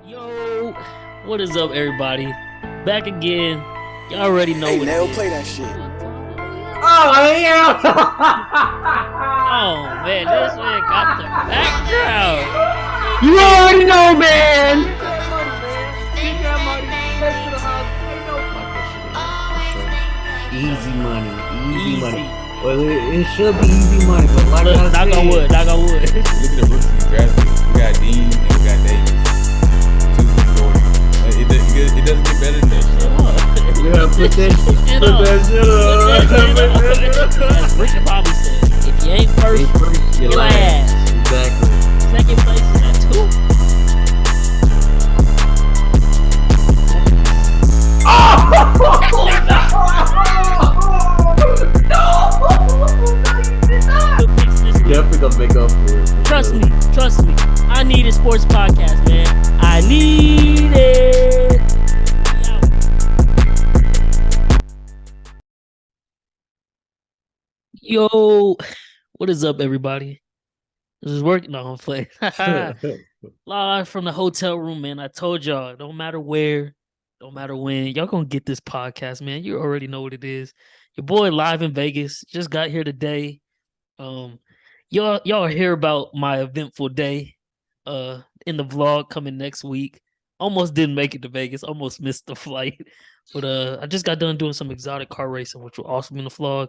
Yo, what is up, everybody? Back again. Y'all already know what Nail, it is. play that shit. Oh yeah! Oh man, this man got the background. You already know, man. Get that money, man. Get that money. Take to the house. Ain't no easy money. Easy money. Well, it should be easy money, but like Look, I knock said, on wood, knock on wood. Look at the rookies we drafted. We got Dean and we got Davis. Two from Florida. It doesn't get better than that shit. yeah, put that shit up. As Ricky Bobby said, if you ain't first, You're you're last. last. Exactly. Second place is at 2. Definitely gonna make up for it. Trust me. I need a sports podcast, man. I need it. Yo, what is up, everybody? This is working. No, I'm playing. Live from the hotel room, man. I told y'all, don't matter where, don't matter when, y'all gonna get this podcast, man. You already know what it is. Your boy live in Vegas. Just got here today. Y'all hear about my eventful day in the vlog coming next week. Almost didn't make it to Vegas, almost missed the flight. But I just got done doing some exotic car racing, which will also be in the vlog.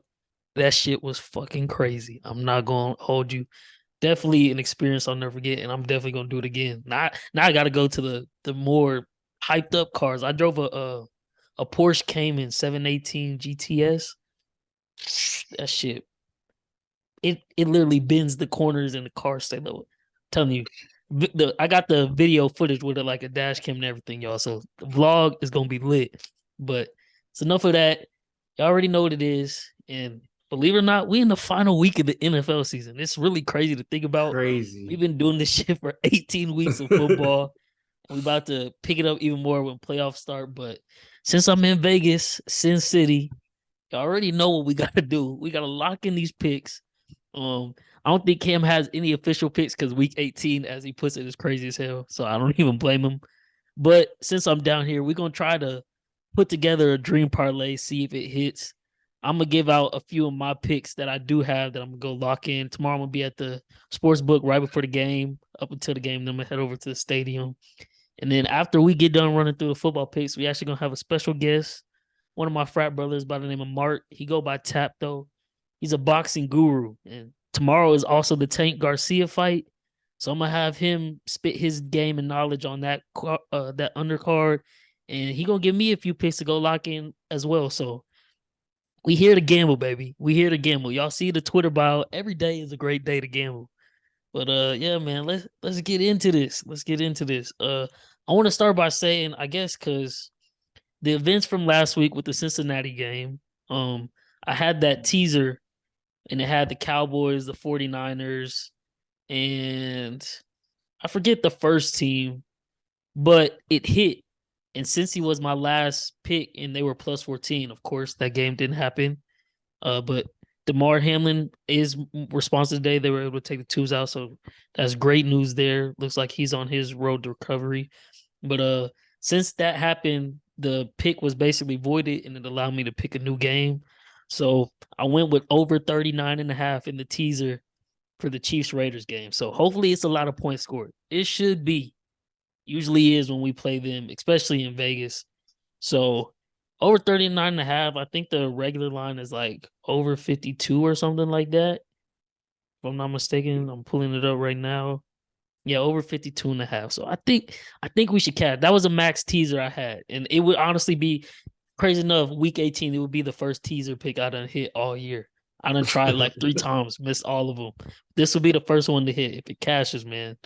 That shit was fucking crazy. I'm not gonna hold you. Definitely an experience I'll never forget, and I'm definitely gonna do it again. Now I gotta go to the more hyped up cars. I drove a Porsche Cayman 718 GTS. That shit, it literally bends the corners and the car stay low. I'm telling you, I got the video footage with it, like a dash cam and everything, y'all. So the vlog is gonna be lit. But it's enough of that. Y'all already know what it is, and believe it or not, we in the final week of the NFL season. It's really crazy to think about. Crazy. We've been doing this shit for 18 weeks of football. We about to pick it up even more when playoffs start. But since I'm in Vegas, Sin City, you already know what we got to do. We got to lock in these picks. I don't think Cam has any official picks because week 18, as he puts it, is crazy as hell. So I don't even blame him. But since I'm down here, we're going to try to put together a dream parlay, see if it hits. I'm going to give out a few of my picks that I do have that I'm going to go lock in. Tomorrow I'm going to be at the sportsbook right before the game, up until the game. Then I'm going to head over to the stadium. And then after we get done running through the football picks, we actually going to have a special guest, one of my frat brothers by the name of Mark. He go by Tap, though. He's a boxing guru. And tomorrow is also the Tank Garcia fight. So I'm going to have him spit his game and knowledge on that undercard. And he going to give me a few picks to go lock in as well. So we here to gamble, baby. We here to gamble. Y'all see the Twitter bio. Every day is a great day to gamble. But yeah, man, let's get into this. Let's get into this. I want to start by saying, I guess, because the events from last week with the Cincinnati game, I had that teaser and it had the Cowboys, the 49ers, and I forget the first team, but it hit. And since he was my last pick and they were plus 14, of course, that game didn't happen. But DeMar Hamlin is responsible today. They were able to take the twos out. So that's great news there. Looks like he's on his road to recovery. But since that happened, the pick was basically voided and it allowed me to pick a new game. So I went with over 39.5 in the teaser for the Chiefs Raiders game. So hopefully it's a lot of points scored. It should be. Usually is when we play them, especially in Vegas. So over 39.5, I think the regular line is like over 52 or something like that. If I'm not mistaken, I'm pulling it up right now. Yeah, over 52.5. So I think we should catch. That was a max teaser I had. And it would honestly be crazy enough, week 18, it would be the first teaser pick I done hit all year. I done tried like 3 times, missed all of them. This will be the first one to hit if it cashes, man.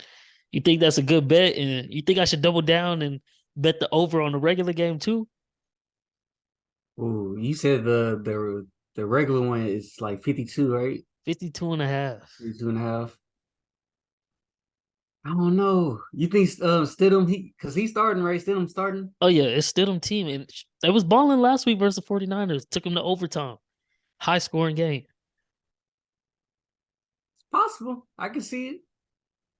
You think that's a good bet? And you think I should double down and bet the over on the regular game too? Ooh, you said the regular one is like 52, right? 52.5. 52.5. I don't know. You think Stidham, because he's starting, right? Stidham starting? Oh, yeah, it's Stidham team. And they was balling last week versus the 49ers. Took them to overtime. High scoring game. It's possible. I can see it.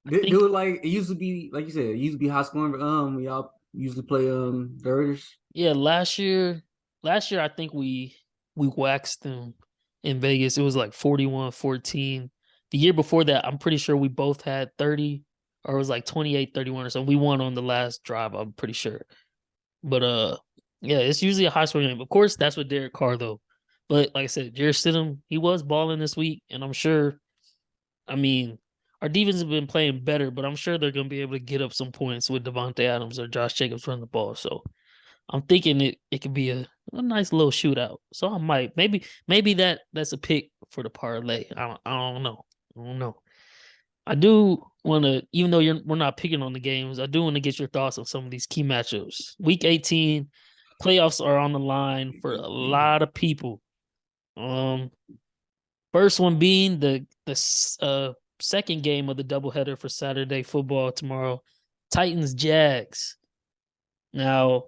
think Like it used to be, like you said, it used to be high scoring. But y'all usually play the Raiders. yeah, last year I think we waxed them in Vegas. It was like 41-14. The year before that, I'm pretty sure we both had 30 or it was like 28-31 or something. We won on the last drive, I'm pretty sure. But yeah, it's usually a high scoring game. Of course, that's with Derek Carr though. But like I said, Jared Stidham, he was balling this week, and I'm sure. I mean, our defense has been playing better, but I'm sure they're going to be able to get up some points with Devontae Adams or Josh Jacobs running the ball. So I'm thinking it could be a nice little shootout. So I might maybe that's a pick for the parlay. I don't know. I don't know. I do want to, even though we're not picking on the games, I do want to get your thoughts on some of these key matchups. Week 18, playoffs are on the line for a lot of people. Um, First one being the second game of the doubleheader for Saturday football tomorrow, Titans Jags. Now,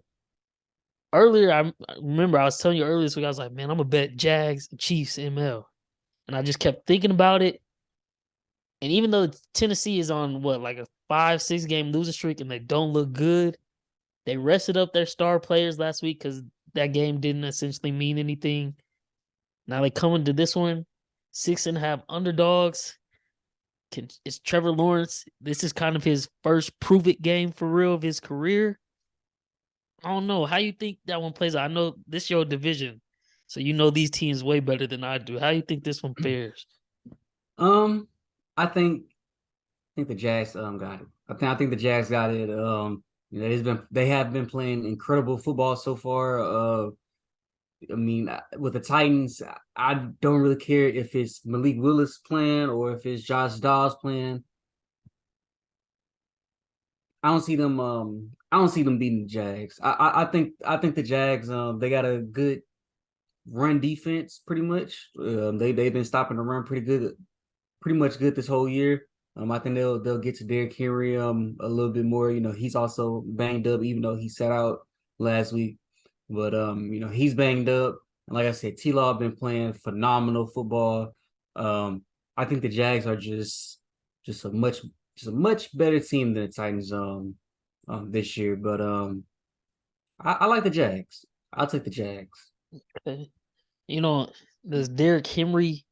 earlier I remember I was telling you earlier this week, I was like, man, I'm gonna bet Jags and Chiefs ML, and I just kept thinking about it. And even though Tennessee is on what, like a 5-6 game losing streak and they don't look good, they rested up their star players last week because that game didn't essentially mean anything. Now they come into this one, 6.5 underdogs. It's Trevor Lawrence. This is kind of his first prove it game for real of his career. I don't know. How you think that one plays out? I know this is your division, so you know these teams way better than I do. How you think this one fares? I think the Jags got it. I think the Jags got it. They have been playing incredible football so far. I mean, with the Titans, I don't really care if it's Malik Willis playing or if it's Josh Dobbs playing. I don't see them. I don't see them beating the Jags. I think the Jags. They got a good run defense, pretty much. They've been stopping the run pretty much good this whole year. I think they'll get to Derrick Henry a little bit more. He's also banged up, even though he sat out last week. But he's banged up. And like I said, T-Law been playing phenomenal football. I think the Jags are just a much better team than the Titans this year. But I like the Jags. I'll take the Jags. Okay. Does Derrick Henry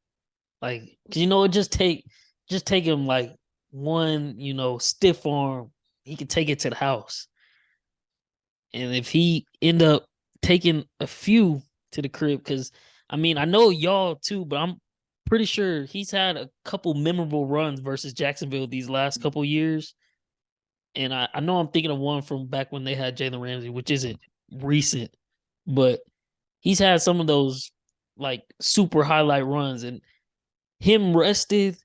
like? Cause it just take him like one stiff arm, he could take it to the house. And if he end up taking a few to the crib, because I mean, I know y'all too, but I'm pretty sure he's had a couple memorable runs versus Jacksonville these last couple years. And I know I'm thinking of one from back when they had Jalen Ramsey, which isn't recent, but he's had some of those like super highlight runs, and him rested.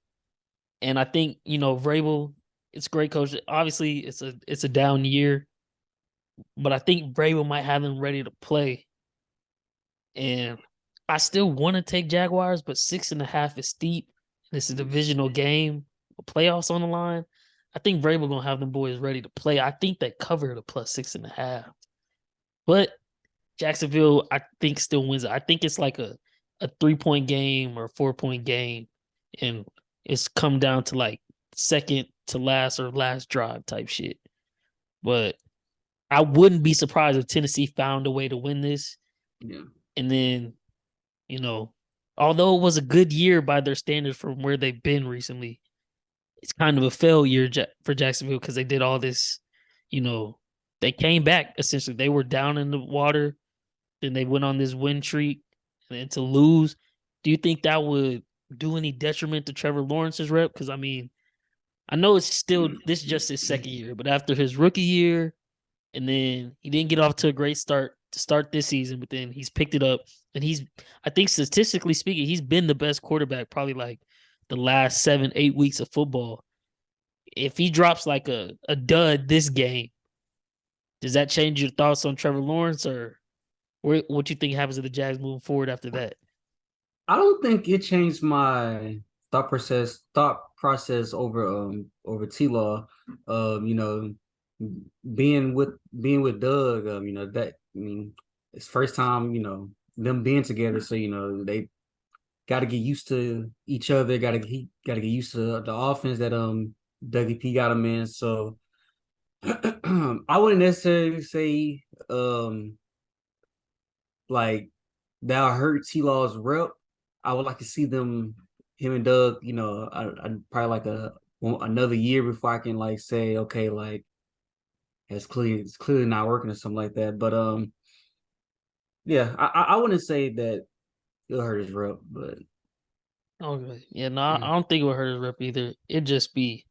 And I think, Vrabel, it's great coach. Obviously, it's a down year, but I think Vrabel might have him ready to play. And I still want to take Jaguars, but 6.5 is steep. This is a divisional game, playoffs on the line. I think Vrabel gonna have them boys ready to play. I think they cover the plus 6.5. But Jacksonville, I think, still wins it. I think it's like a 3-point game or a 4-point game, and it's come down to like second to last or last drive type shit. But I wouldn't be surprised if Tennessee found a way to win this. Yeah. And then, although it was a good year by their standards from where they've been recently, it's kind of a failure for Jacksonville because they did all this, they came back essentially. They were down in the water, then they went on this win streak, and then to lose. Do you think that would do any detriment to Trevor Lawrence's rep? Because I mean, I know this is just his second year, but after his rookie year, and then he didn't get off to a great start to start this season, but then he's picked it up, and I think statistically speaking, he's been the best quarterback probably like the last 7-8 weeks of football. If he drops like a dud this game, does that change your thoughts on Trevor Lawrence, or what you think happens to the Jags moving forward after that? I don't think it changed my thought process over T-Law. Being with Doug, that, I mean, it's first time, them being together, so they got to get used to each other, got to get used to the offense that Dougie P got him in. So I wouldn't necessarily say like that hurts T-Law's rep. I would like to see him and Doug, I probably like another year before I can like say, okay, like it's clearly not working or something like that. But yeah, I wouldn't say that it'll hurt his rep, but Okay. Yeah, no, I don't think it would hurt his rep either. It'd just be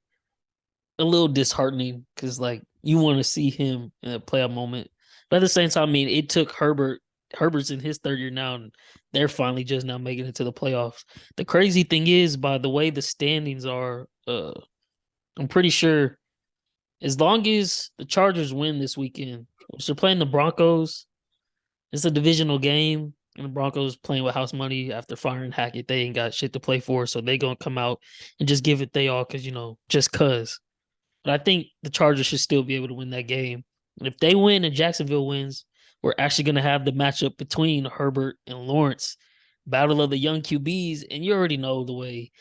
a little disheartening because like you want to see him in a playoff moment. But at the same time, I mean, it took Herbert's in his third year now, and they're finally just now making it to the playoffs. The crazy thing is, by the way the standings are, I'm pretty sure as long as the Chargers win this weekend, which they're playing the Broncos, it's a divisional game, and the Broncos playing with house money after firing Hackett. They ain't got shit to play for, so they gonna come out and just give it they all because just cause. But I think the Chargers should still be able to win that game. And if they win and Jacksonville wins, we're actually going to have the matchup between Herbert and Lawrence, battle of the young QBs. And you already know the way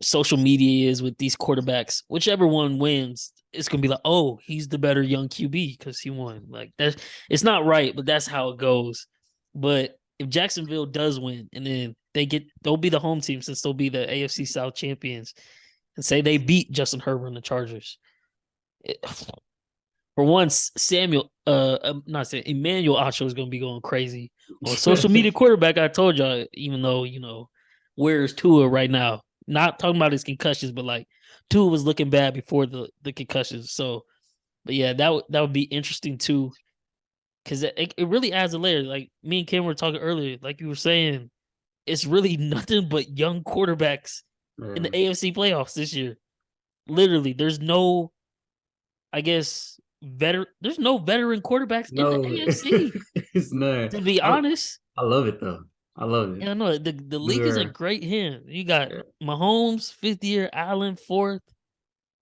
social media is with these quarterbacks. Whichever one wins, it's going to be like, oh, he's the better young QB because he won. Like it's not right, but that's how it goes. But if Jacksonville does win, and then they'll be the home team since they'll be the AFC South champions, and say they beat Justin Herbert and the Chargers. For once, Emmanuel Acho is going to be going crazy on social media quarterback. I told y'all, even though where's Tua right now? Not talking about his concussions, but like Tua was looking bad before the concussions. So, but yeah, that would be interesting too, because it really adds a layer. Like me and Kim were talking earlier, like you were saying, it's really nothing but young quarterbacks in the AFC playoffs this year. Literally, there's no, I guess, there's no veteran quarterbacks in the AFC. It's none. To be honest, I love it though. I love it. Yeah, no, the league is a great hand. You got Mahomes, 5th year, Allen, 4th,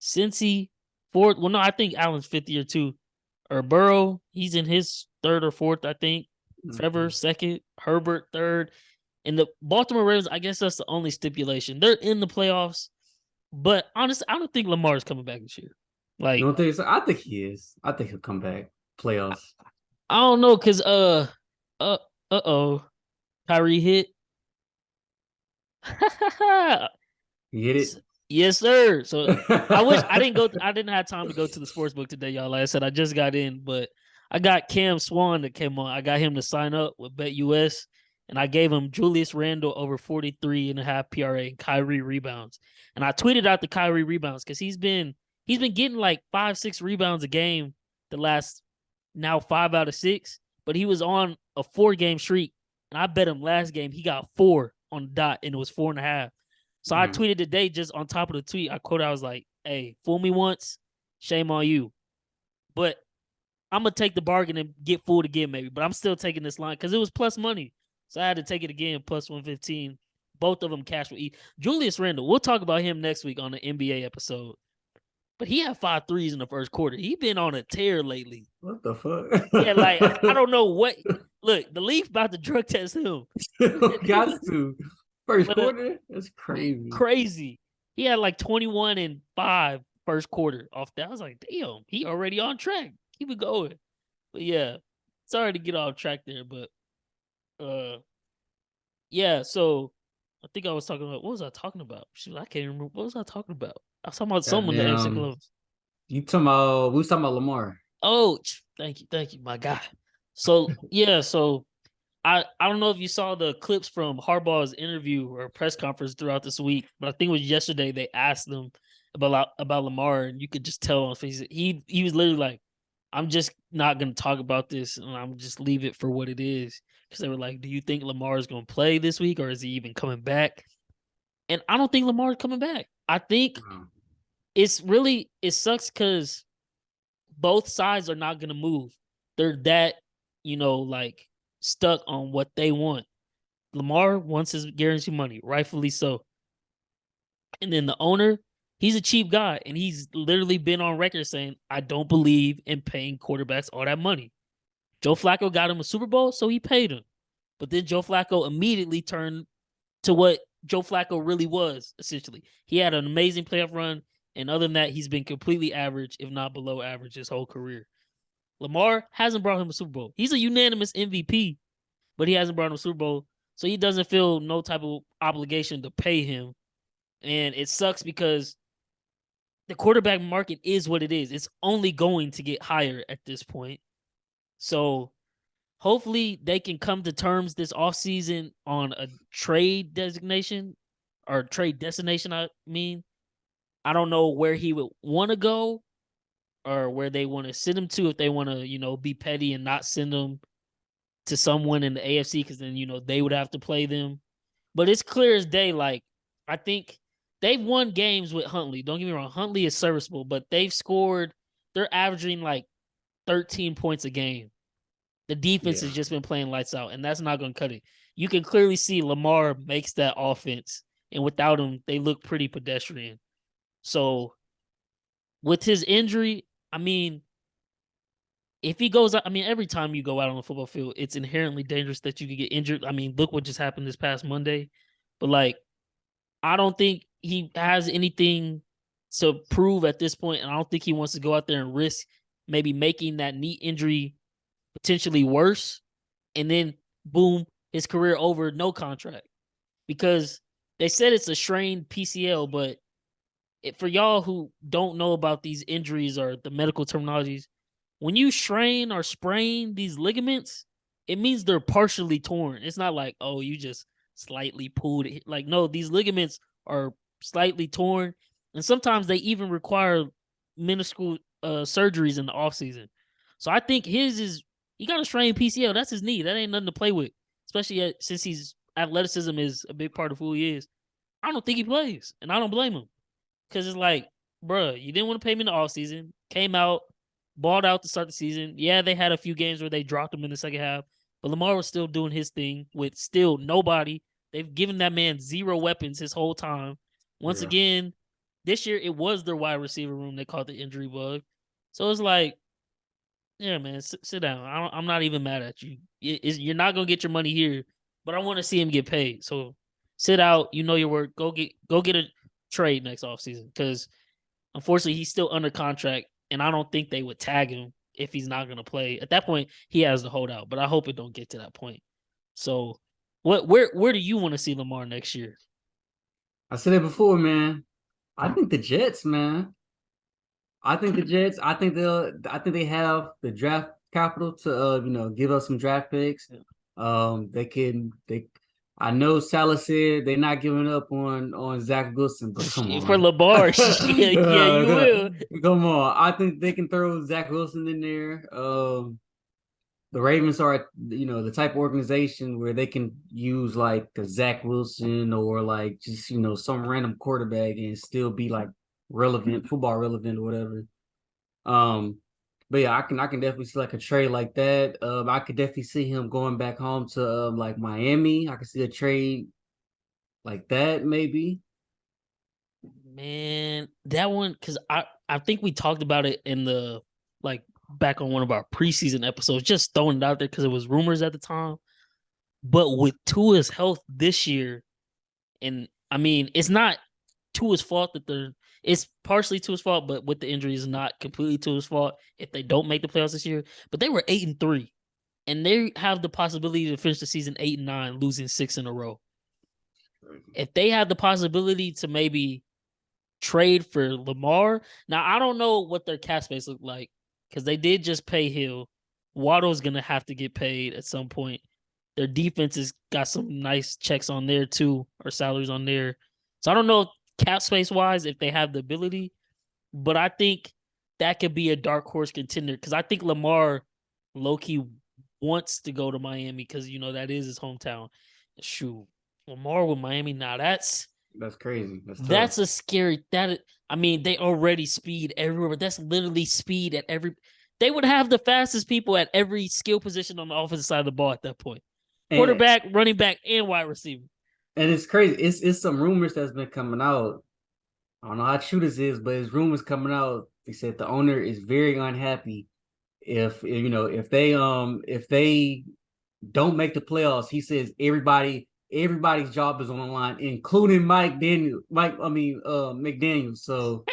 Cincy, 4th. Well, no, I think Allen's 5th year too. Or Burrow, he's in his 3rd or 4th, I think. Trevor, 2nd, Herbert, 3rd. And the Baltimore Ravens, I guess that's the only stipulation. They're in the playoffs, but honestly, I don't think Lamar's coming back this year. Like, you don't think so? I think he is. I think he'll come back. Playoffs. I don't know, cause Kyrie hit. You get it? Yes, sir. So I wish I didn't have time to go to the sports book today, y'all. Like I said, I just got in, but I got Cam Swan that came on. I got him to sign up with BetUS, and I gave him Julius Randle over 43.5 PRA and Kyrie rebounds. And I tweeted out the Kyrie rebounds because he's been getting like 5-6 rebounds a game the last now 5 out of 6, but he was on a 4-game streak, and I bet him last game he got 4 on the dot, and it was 4.5. So I tweeted today, just on top of the tweet, I was like, hey, fool me once, shame on you. But I'm going to take the bargain and get fooled again maybe. But I'm still taking this line because it was plus money. So I had to take it again, plus 115. Both of them cash with E. Julius Randle, we'll talk about him next week on the NBA episode. But he had 5 threes in the first quarter. He been on a tear lately. What the fuck? Yeah, like, I don't know what. Look, the Leaf about to drug test him. Got to. First quarter? That's crazy. Crazy. He had like 21 and 5 first quarter off that. I was like, damn, he already on track. Keep it going. But yeah, sorry to get off track there, but yeah, so I think I was talking about, what was I talking about? Shoot, I can't remember. What was I talking about? I was talking about someone that AFC Columbus. We was talking about Lamar. Oh, thank you, my guy. So yeah, so I don't know if you saw the clips from Harbaugh's interview or press conference throughout this week, but I think it was yesterday they asked them about Lamar, and you could just tell on his face he was literally like, I'm just not going to talk about this, and I'm just leave it for what it is. Because they were like, do you think Lamar is going to play this week, or is he even coming back? And I don't think Lamar is coming back. I think it sucks because both sides are not going to move. They're that, like, stuck on what they want. Lamar wants his guaranteed money, rightfully so. And then the owner, he's a cheap guy, and he's literally been on record saying, I don't believe in paying quarterbacks all that money. Joe Flacco got him a Super Bowl, so he paid him. But then Joe Flacco immediately turned to what Joe Flacco really was, essentially. He had an amazing playoff run. And other than that, he's been completely average, if not below average, his whole career. Lamar hasn't brought him a Super Bowl. He's a unanimous MVP, but he hasn't brought him a Super Bowl. So he doesn't feel no type of obligation to pay him. And it sucks because the quarterback market is what it is. It's only going to get higher at this point. So hopefully they can come to terms this offseason on a trade designation or trade destination, I mean. I don't know where he would want to go or where they want to send him to if they want to, be petty and not send him to someone in the AFC because then, they would have to play them. But it's clear as day, like, I think they've won games with Huntley. Don't get me wrong. Huntley is serviceable, but they're averaging like 13 points a game. The defense has just been playing lights out, and that's not going to cut it. You can clearly see Lamar makes that offense, and without him, they look pretty pedestrian. So with his injury, I mean, if he goes out, I mean, every time you go out on the football field, it's inherently dangerous that you could get injured. I mean, look what just happened this past Monday. But, like, I don't think he has anything to prove at this point, and I don't think he wants to go out there and risk maybe making that knee injury potentially worse, and then, boom, his career over, no contract. Because they said it's a strained PCL, but for y'all who don't know about these injuries or the medical terminologies, when you strain or sprain these ligaments, it means they're partially torn. It's not like, oh, you just slightly pulled it. Like, no, these ligaments are slightly torn, and sometimes they even require minuscule surgeries in the offseason. So I think he got a strained PCL. That's his knee. That ain't nothing to play with, especially since his athleticism is a big part of who he is. I don't think he plays, and I don't blame him. Because it's like, bruh, you didn't want to pay me in the offseason. Came out, balled out to start the season. Yeah, they had a few games where they dropped him in the second half. But Lamar was still doing his thing with still nobody. They've given that man zero weapons his whole time. Once again, this year it was their wide receiver room they called the injury bug. So it's like, yeah, man, sit down. I'm not even mad at you. You're not going to get your money here, but I want to see him get paid. So sit out. You know your work. Go get a trade next offseason because unfortunately he's still under contract, and I don't think they would tag him if he's not going to play. At that point, he has to hold out, but I hope it don't get to that point. So where do you want to see Lamar next year? I said it before, man. I think the Jets, man. I think the Jets, I think they have the draft capital to give us some draft picks. I know Salah said they're not giving up on Zach Wilson, but come on. For Lamar, yeah, you will. Come on. I think they can throw Zach Wilson in there. The Ravens are, the type of organization where they can use like the Zach Wilson or like just, some random quarterback and still be like relevant, football relevant or whatever. But yeah, I can definitely see like a trade like that. I could definitely see him going back home to like Miami. I could see a trade like that maybe. Man, that one, because I think we talked about it in the back on one of our preseason episodes, just throwing it out there because it was rumors at the time. But with Tua's health this year, and I mean, it's not Tua's fault it's partially Tua's fault, but with the injury, it's not completely Tua's fault if they don't make the playoffs this year. But they were 8-3, and they have the possibility to finish the season 8-9, losing 6 in a row. If they have the possibility to maybe trade for Lamar, now I don't know what their cap space look like because they did just pay Hill. Waddle's gonna have to get paid at some point. Their defense has got some nice checks on there too, or salaries on there. So I don't know cap space wise if they have the ability, but I think that could be a dark horse contender because I think Lamar low-key wants to go to Miami because that is his hometown. Shoot, Lamar with Miami, now that's crazy. That's a scary. They already speed everywhere, but that's literally speed at every. They would have the fastest people at every skill position on the offensive side of the ball at that point. Quarterback, running back, and wide receiver. And it's crazy. It's some rumors that's been coming out. I don't know how true this is, but it's rumors coming out. They said the owner is very unhappy if they don't make the playoffs. He says everybody's job is on the line, including McDaniel. So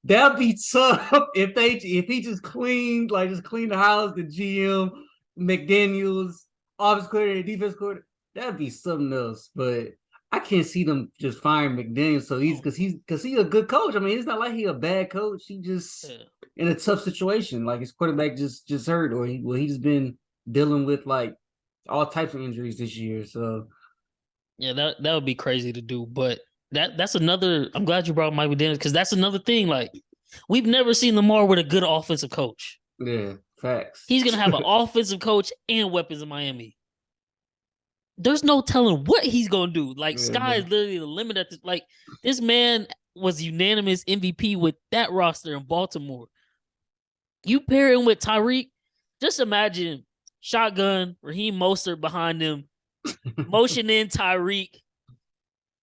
That'd be tough if he just cleaned the house, the GM, McDaniels, offense coordinator, defense coordinator. That'd be something else. But I can't see them just firing McDaniels so easy because he's a good coach. I mean, it's not like he a bad coach. He just in a tough situation. Like his quarterback just hurt, or he just been dealing with like all types of injuries this year. So yeah, that would be crazy to do. But that's another. I'm glad you brought Mike McDaniels because that's another thing. Like we've never seen Lamar with a good offensive coach. yeah, facts. He's gonna have an offensive coach and weapons in Miami. There's no telling what he's gonna do. Like sky is literally the limit at this. Like this man was unanimous MVP with that roster in Baltimore. You pair him with Tyreek, just imagine shotgun, Raheem Mostert behind him, motion in Tyreek,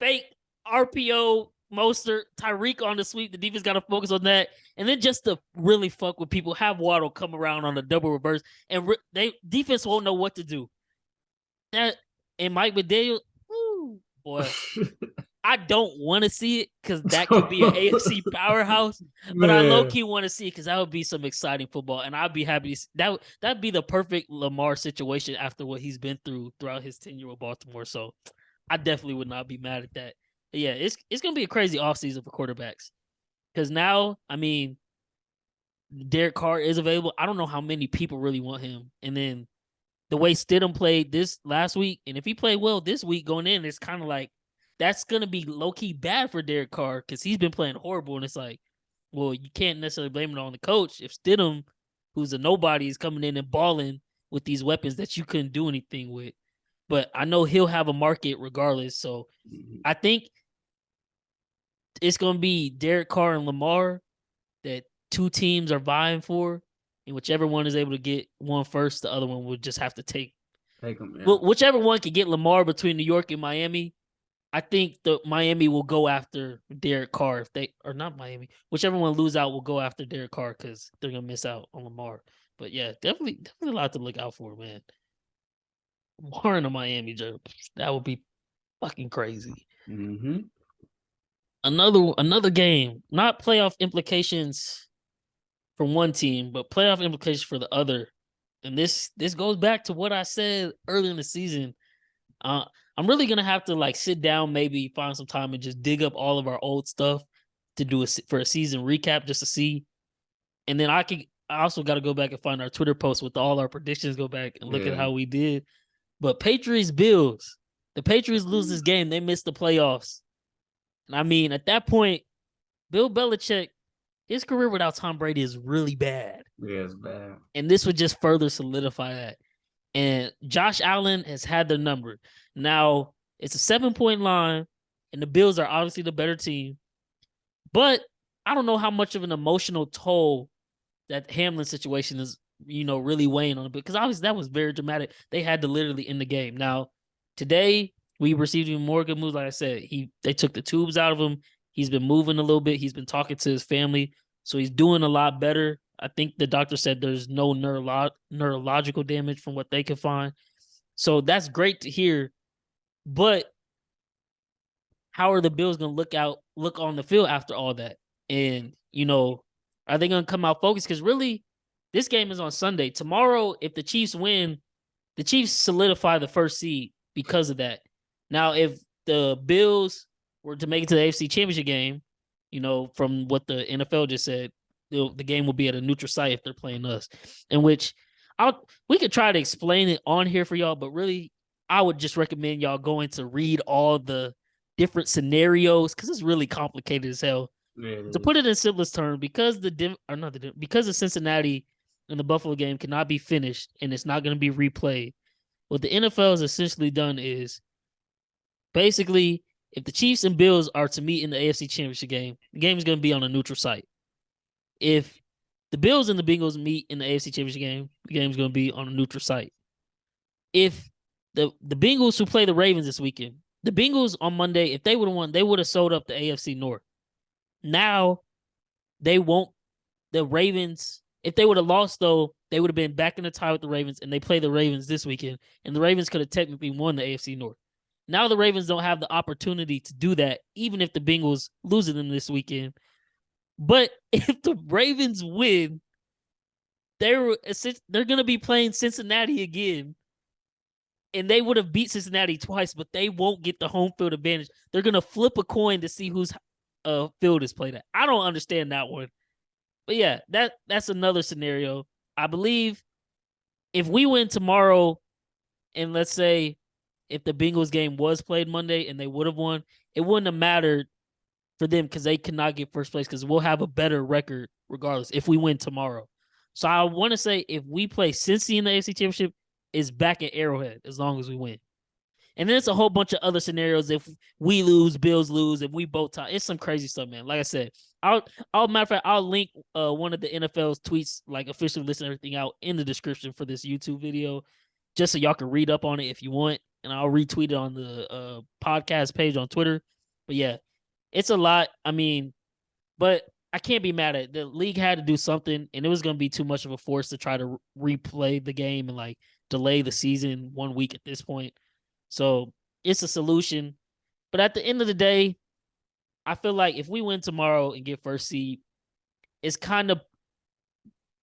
fake RPO Mostert, Tyreek on the sweep. The defense got to focus on that, and then just to really fuck with people, have Waddle come around on a double reverse, and they defense won't know what to do. That and Mike McDaniel, boy. I don't want to see it because that could be an AFC powerhouse, but I low-key want to see it because that would be some exciting football, and I'd be happy to see that'd be the perfect Lamar situation after what he's been through throughout his tenure with Baltimore. So I definitely would not be mad at that. But yeah, it's gonna be a crazy offseason for quarterbacks because now, I mean, Derek Carr is available. I don't know how many people really want him, and then the way Stidham played this last week, and if he played well this week going in, it's kind of like that's going to be low-key bad for Derek Carr because he's been playing horrible, and it's like, well, you can't necessarily blame it on the coach. If Stidham, who's a nobody, is coming in and balling with these weapons that you couldn't do anything with. But I know he'll have a market regardless, so I think it's going to be Derek Carr and Lamar that two teams are vying for, and whichever one is able to get one first, the other one would just have to take them. Yeah. Well, whichever one can get Lamar between New York and Miami, I think the Miami will go after Derek Carr if they or not Miami. Whichever one lose out will go after Derek Carr because they're gonna miss out on Lamar. But yeah, definitely a lot to look out for, man. Lamar in a Miami jersey, that would be fucking crazy. Mm-hmm. Another game, not playoff implications for one team, but playoff implications for the other. And this goes back to what I said early in the season. I'm really gonna have to like sit down, maybe find some time and just dig up all of our old stuff to do for a season recap just to see. And then I also got to go back and find our Twitter post with all our predictions. Go back and look at how we did. But Patriots Bills, the Patriots lose this game, they miss the playoffs. And I mean, at that point, Bill Belichick, his career without Tom Brady is really bad. Yeah, it's bad. And this would just further solidify that. And Josh Allen has had their number. Now, it's a 7-point line, and the Bills are obviously the better team. But I don't know how much of an emotional toll that Hamlin situation is, really weighing on it. Because obviously that was very dramatic. They had to literally end the game. Now, today, we received even more good moves. Like I said, they took the tubes out of him. He's been moving a little bit. He's been talking to his family. So he's doing a lot better. I think the doctor said there's no neurological damage from what they could find. So that's great to hear. But how are the Bills going to look on the field after all that? And, are they going to come out focused? Because really, this game is on Sunday. Tomorrow, if the Chiefs win, the Chiefs solidify the first seed because of that. Now, if the Bills were to make it to the AFC Championship game, from what the NFL just said, the game will be at a neutral site if they're playing us, in which we could try to explain it on here for y'all, but really, I would just recommend y'all going to read all the different scenarios because it's really complicated as hell. Yeah, to put it in simplest terms, because the Cincinnati and the Buffalo game cannot be finished and it's not going to be replayed, what the NFL has essentially done is basically, if the Chiefs and Bills are to meet in the AFC Championship game, the game is going to be on a neutral site. If the Bills and the Bengals meet in the AFC Championship game, the game is going to be on a neutral site. If the Bengals who play the Ravens this weekend, the Bengals on Monday, if they would have won, they would have sold up the AFC North. Now, they won't. The Ravens, if they would have lost, though, they would have been back in the tie with the Ravens, and they play the Ravens this weekend, and the Ravens could have technically won the AFC North. Now the Ravens don't have the opportunity to do that, even if the Bengals lose them this weekend. But if the Ravens win, they're gonna be playing Cincinnati again. And they would have beat Cincinnati twice, but they won't get the home field advantage. They're gonna flip a coin to see whose field is played at. I don't understand that one. But yeah, that's another scenario. I believe if we win tomorrow, and let's say if the Bengals game was played Monday and they would have won, it wouldn't have mattered for them because they cannot get first place because we'll have a better record regardless if we win tomorrow. So I want to say if we play Cincy in the AFC Championship, is back at Arrowhead as long as we win. And then it's a whole bunch of other scenarios. If we lose, Bills lose, if we both tie, it's some crazy stuff, man. Like I said, matter of fact, I'll link one of the NFL's tweets, like officially listing everything out in the description for this YouTube video, just so y'all can read up on it if you want. And I'll retweet it on the podcast page on Twitter. But yeah, it's a lot. I mean, but I can't be mad at it. The league had to do something, and it was going to be too much of a force to try to replay the game and like delay the season 1 week at this point. So it's a solution. But at the end of the day, I feel like if we win tomorrow and get first seed, it's kind of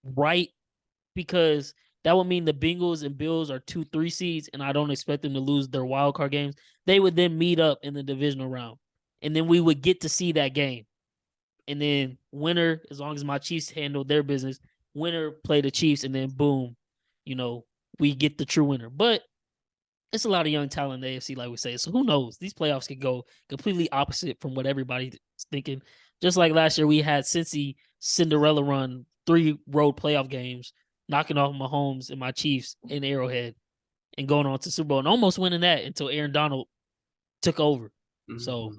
right because that would mean the Bengals and Bills are 2-3 seeds, and I don't expect them to lose their wild card games. They would then meet up in the divisional round, and then we would get to see that game. And then winner, as long as my Chiefs handle their business, winner play the Chiefs, and then boom, we get the true winner. But it's a lot of young talent in the AFC, like we say. So who knows? These playoffs could go completely opposite from what everybody's thinking. Just like last year, we had Cincy Cinderella run 3 road playoff games, knocking off Mahomes and my Chiefs in Arrowhead and going on to Super Bowl and almost winning that until Aaron Donald took over. Mm-hmm. So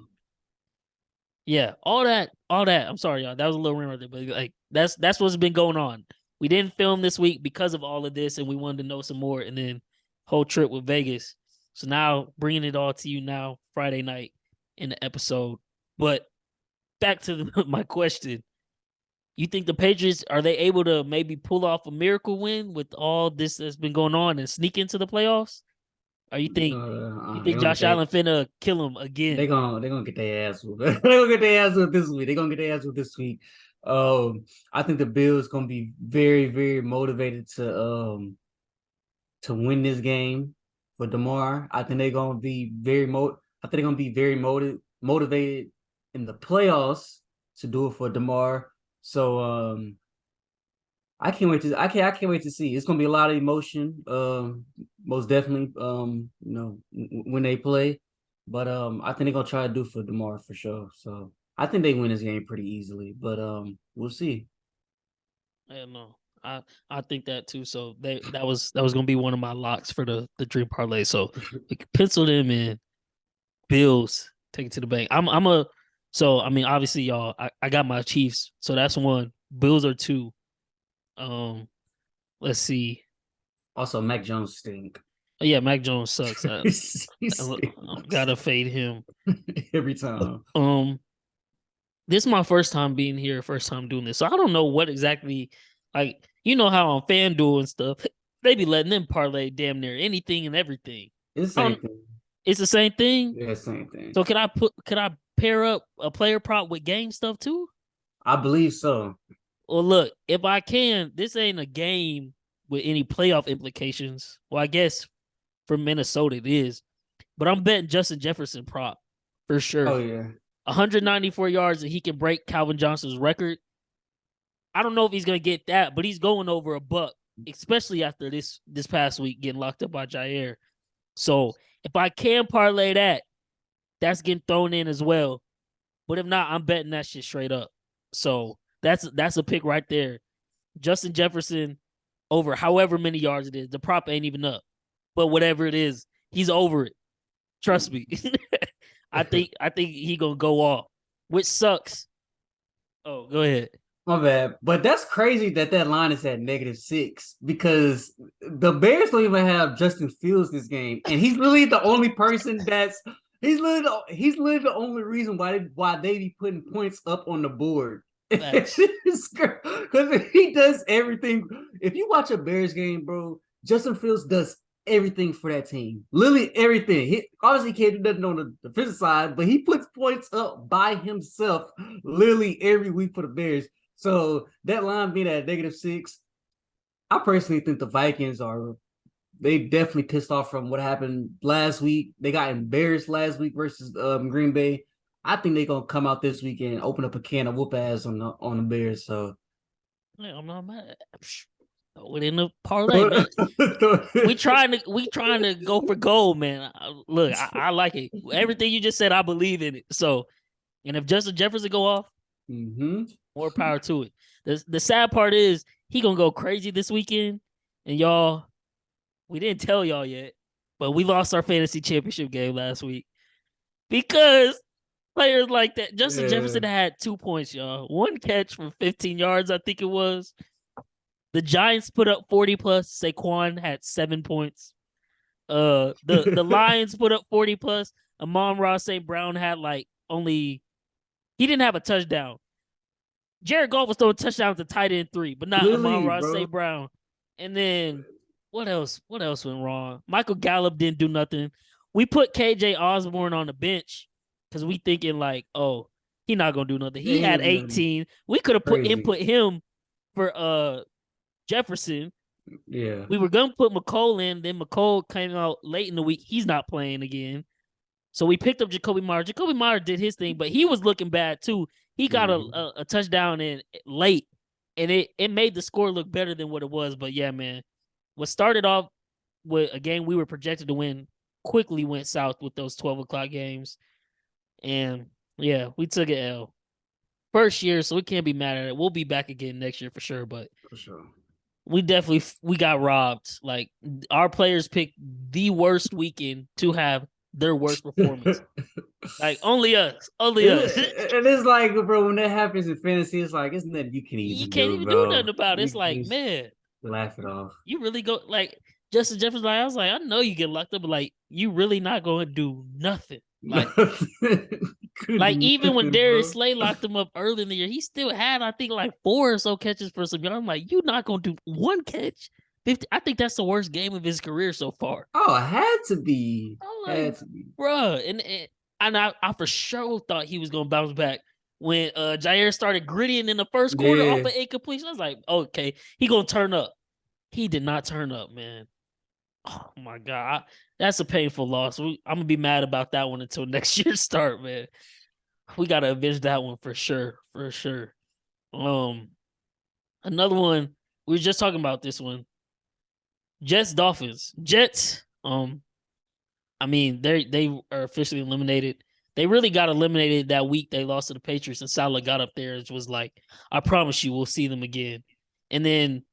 yeah, all that. I'm sorry, y'all. That was a little rant right there, but like that's what's been going on. We didn't film this week because of all of this, and we wanted to know some more. And then whole trip with Vegas. So now bringing it all to you now, Friday night in the episode. But back to my question: you think the Patriots are they able to maybe pull off a miracle win with all this that's been going on and sneak into the playoffs? Or you think Josh Allen finna kill him again? They're gonna get their ass whooped. They're gonna get their ass whooped this week. They're gonna get their ass whooped this week. I think the Bills gonna be very, very motivated to win this game for DeMar. I think they're gonna be very motivated in the playoffs to do it for DeMar. So I can't wait to see. It's gonna be a lot of emotion. Most definitely. When they play, but I think they're gonna try to do for DeMar for sure. So I think they win this game pretty easily. But we'll see. Yeah, no, I think that too. So that was gonna be one of my locks for the dream parlay. So we can pencil them in. Bills take it to the bank. So I mean, obviously, y'all, I got my Chiefs. So that's 1. Bills are 2. Let's see. Also, Mac Jones stink. Oh, yeah, Mac Jones sucks. I gotta fade him every time. This is my first time being here, first time doing this, so I don't know what exactly. Like, how on FanDuel and stuff, they be letting them parlay damn near anything and everything. It's the same thing. It's the same thing. Yeah, same thing. So could I pair up a player prop with game stuff too? I believe so. Well, look, if I can, this ain't a game with any playoff implications. Well, I guess for Minnesota it is. But I'm betting Justin Jefferson prop for sure. Oh, yeah. 194 yards and he can break Calvin Johnson's record. I don't know if he's going to get that, but he's going over a buck, especially after this past week getting locked up by Jair. So if I can parlay that, that's getting thrown in as well. But if not, I'm betting that shit straight up. So that's a pick right there. Justin Jefferson over however many yards it is. The prop ain't even up. But whatever it is, he's over it. Trust me. I think he gonna go off, which sucks. Oh, go ahead. My bad. But that's crazy that line is at -6 because the Bears don't even have Justin Fields this game. And he's really the only person he's literally the only reason why they be putting points up on the board. Because he does everything. If you watch a Bears game, bro, Justin Fields does everything for that team. Literally everything. He obviously can't do nothing on the defensive side, but he puts points up by himself literally every week for the Bears. So that line being at -6, I personally think the Vikings they definitely pissed off from what happened last week. They got embarrassed last week versus Green Bay. I think they're gonna come out this week and open up a can of whoop ass on the Bears. So Yeah, I'm not mad. Throw it in the parlay, man. We trying to go for gold, man. Look, I like it. Everything you just said, I believe in it. So, and if Justin Jefferson go off, more power to it. The sad part is he gonna go crazy this weekend, and y'all, we didn't tell y'all yet, but we lost our fantasy championship game last week because players like that. Justin Jefferson had 2 points, y'all. 1 catch from 15 yards, I think it was. The Giants put up 40 plus. Saquon had 7 points. The Lions put up 40 plus. Amon-Ra St. Brown had he didn't have a touchdown. Jared Goff was throwing touchdowns to tight end 3, but not Amon-Ra St. Brown. And then what else? What else went wrong? Michael Gallup didn't do nothing. We put KJ Osborne on the bench because we thinking he not gonna do nothing. He had 18. We could have input him for Jefferson. Yeah. We were gonna put McCole in, then McCole came out late in the week. He's not playing again. So we picked up Jacoby Myers. Jacoby Myers did his thing, but he was looking bad too. He got a touchdown in late, and it made the score look better than what it was. But yeah, man, what started off with a game we were projected to win quickly went south with those 12 o'clock games. And yeah, we took an L. First year, so we can't be mad at it. We'll be back again next year for sure, but for sure. We got robbed. Like, our players picked the worst weekend to have their worst performance. Like, only us. And it's like, bro, when that happens in fantasy, it's like, isn't that you can't even do nothing about it. It's like, man, laugh it off. You really go Justin Jefferson. I was like, I know you get locked up, but you really not going to do nothing. Even when Darius Slay locked him up early in the year, he still had, I think, 4 or so catches for some yards. I'm like, you're not going to do 1 catch. 50. I think that's the worst game of his career so far. Oh, it had to be. Bruh. And I for sure thought he was going to bounce back when Jair started grittying in the first quarter off of 8 completion. I was like, okay, he going to turn up. He did not turn up, man. Oh, my God. That's a painful loss. I'm going to be mad about that one until next year's start, man. We got to avenge that one for sure. For sure. Another one, we were just talking about this one. Jets, Dolphins. Jets, I mean, they are officially eliminated. They really got eliminated that week they lost to the Patriots, and Salah got up there and was like, I promise you we'll see them again. And then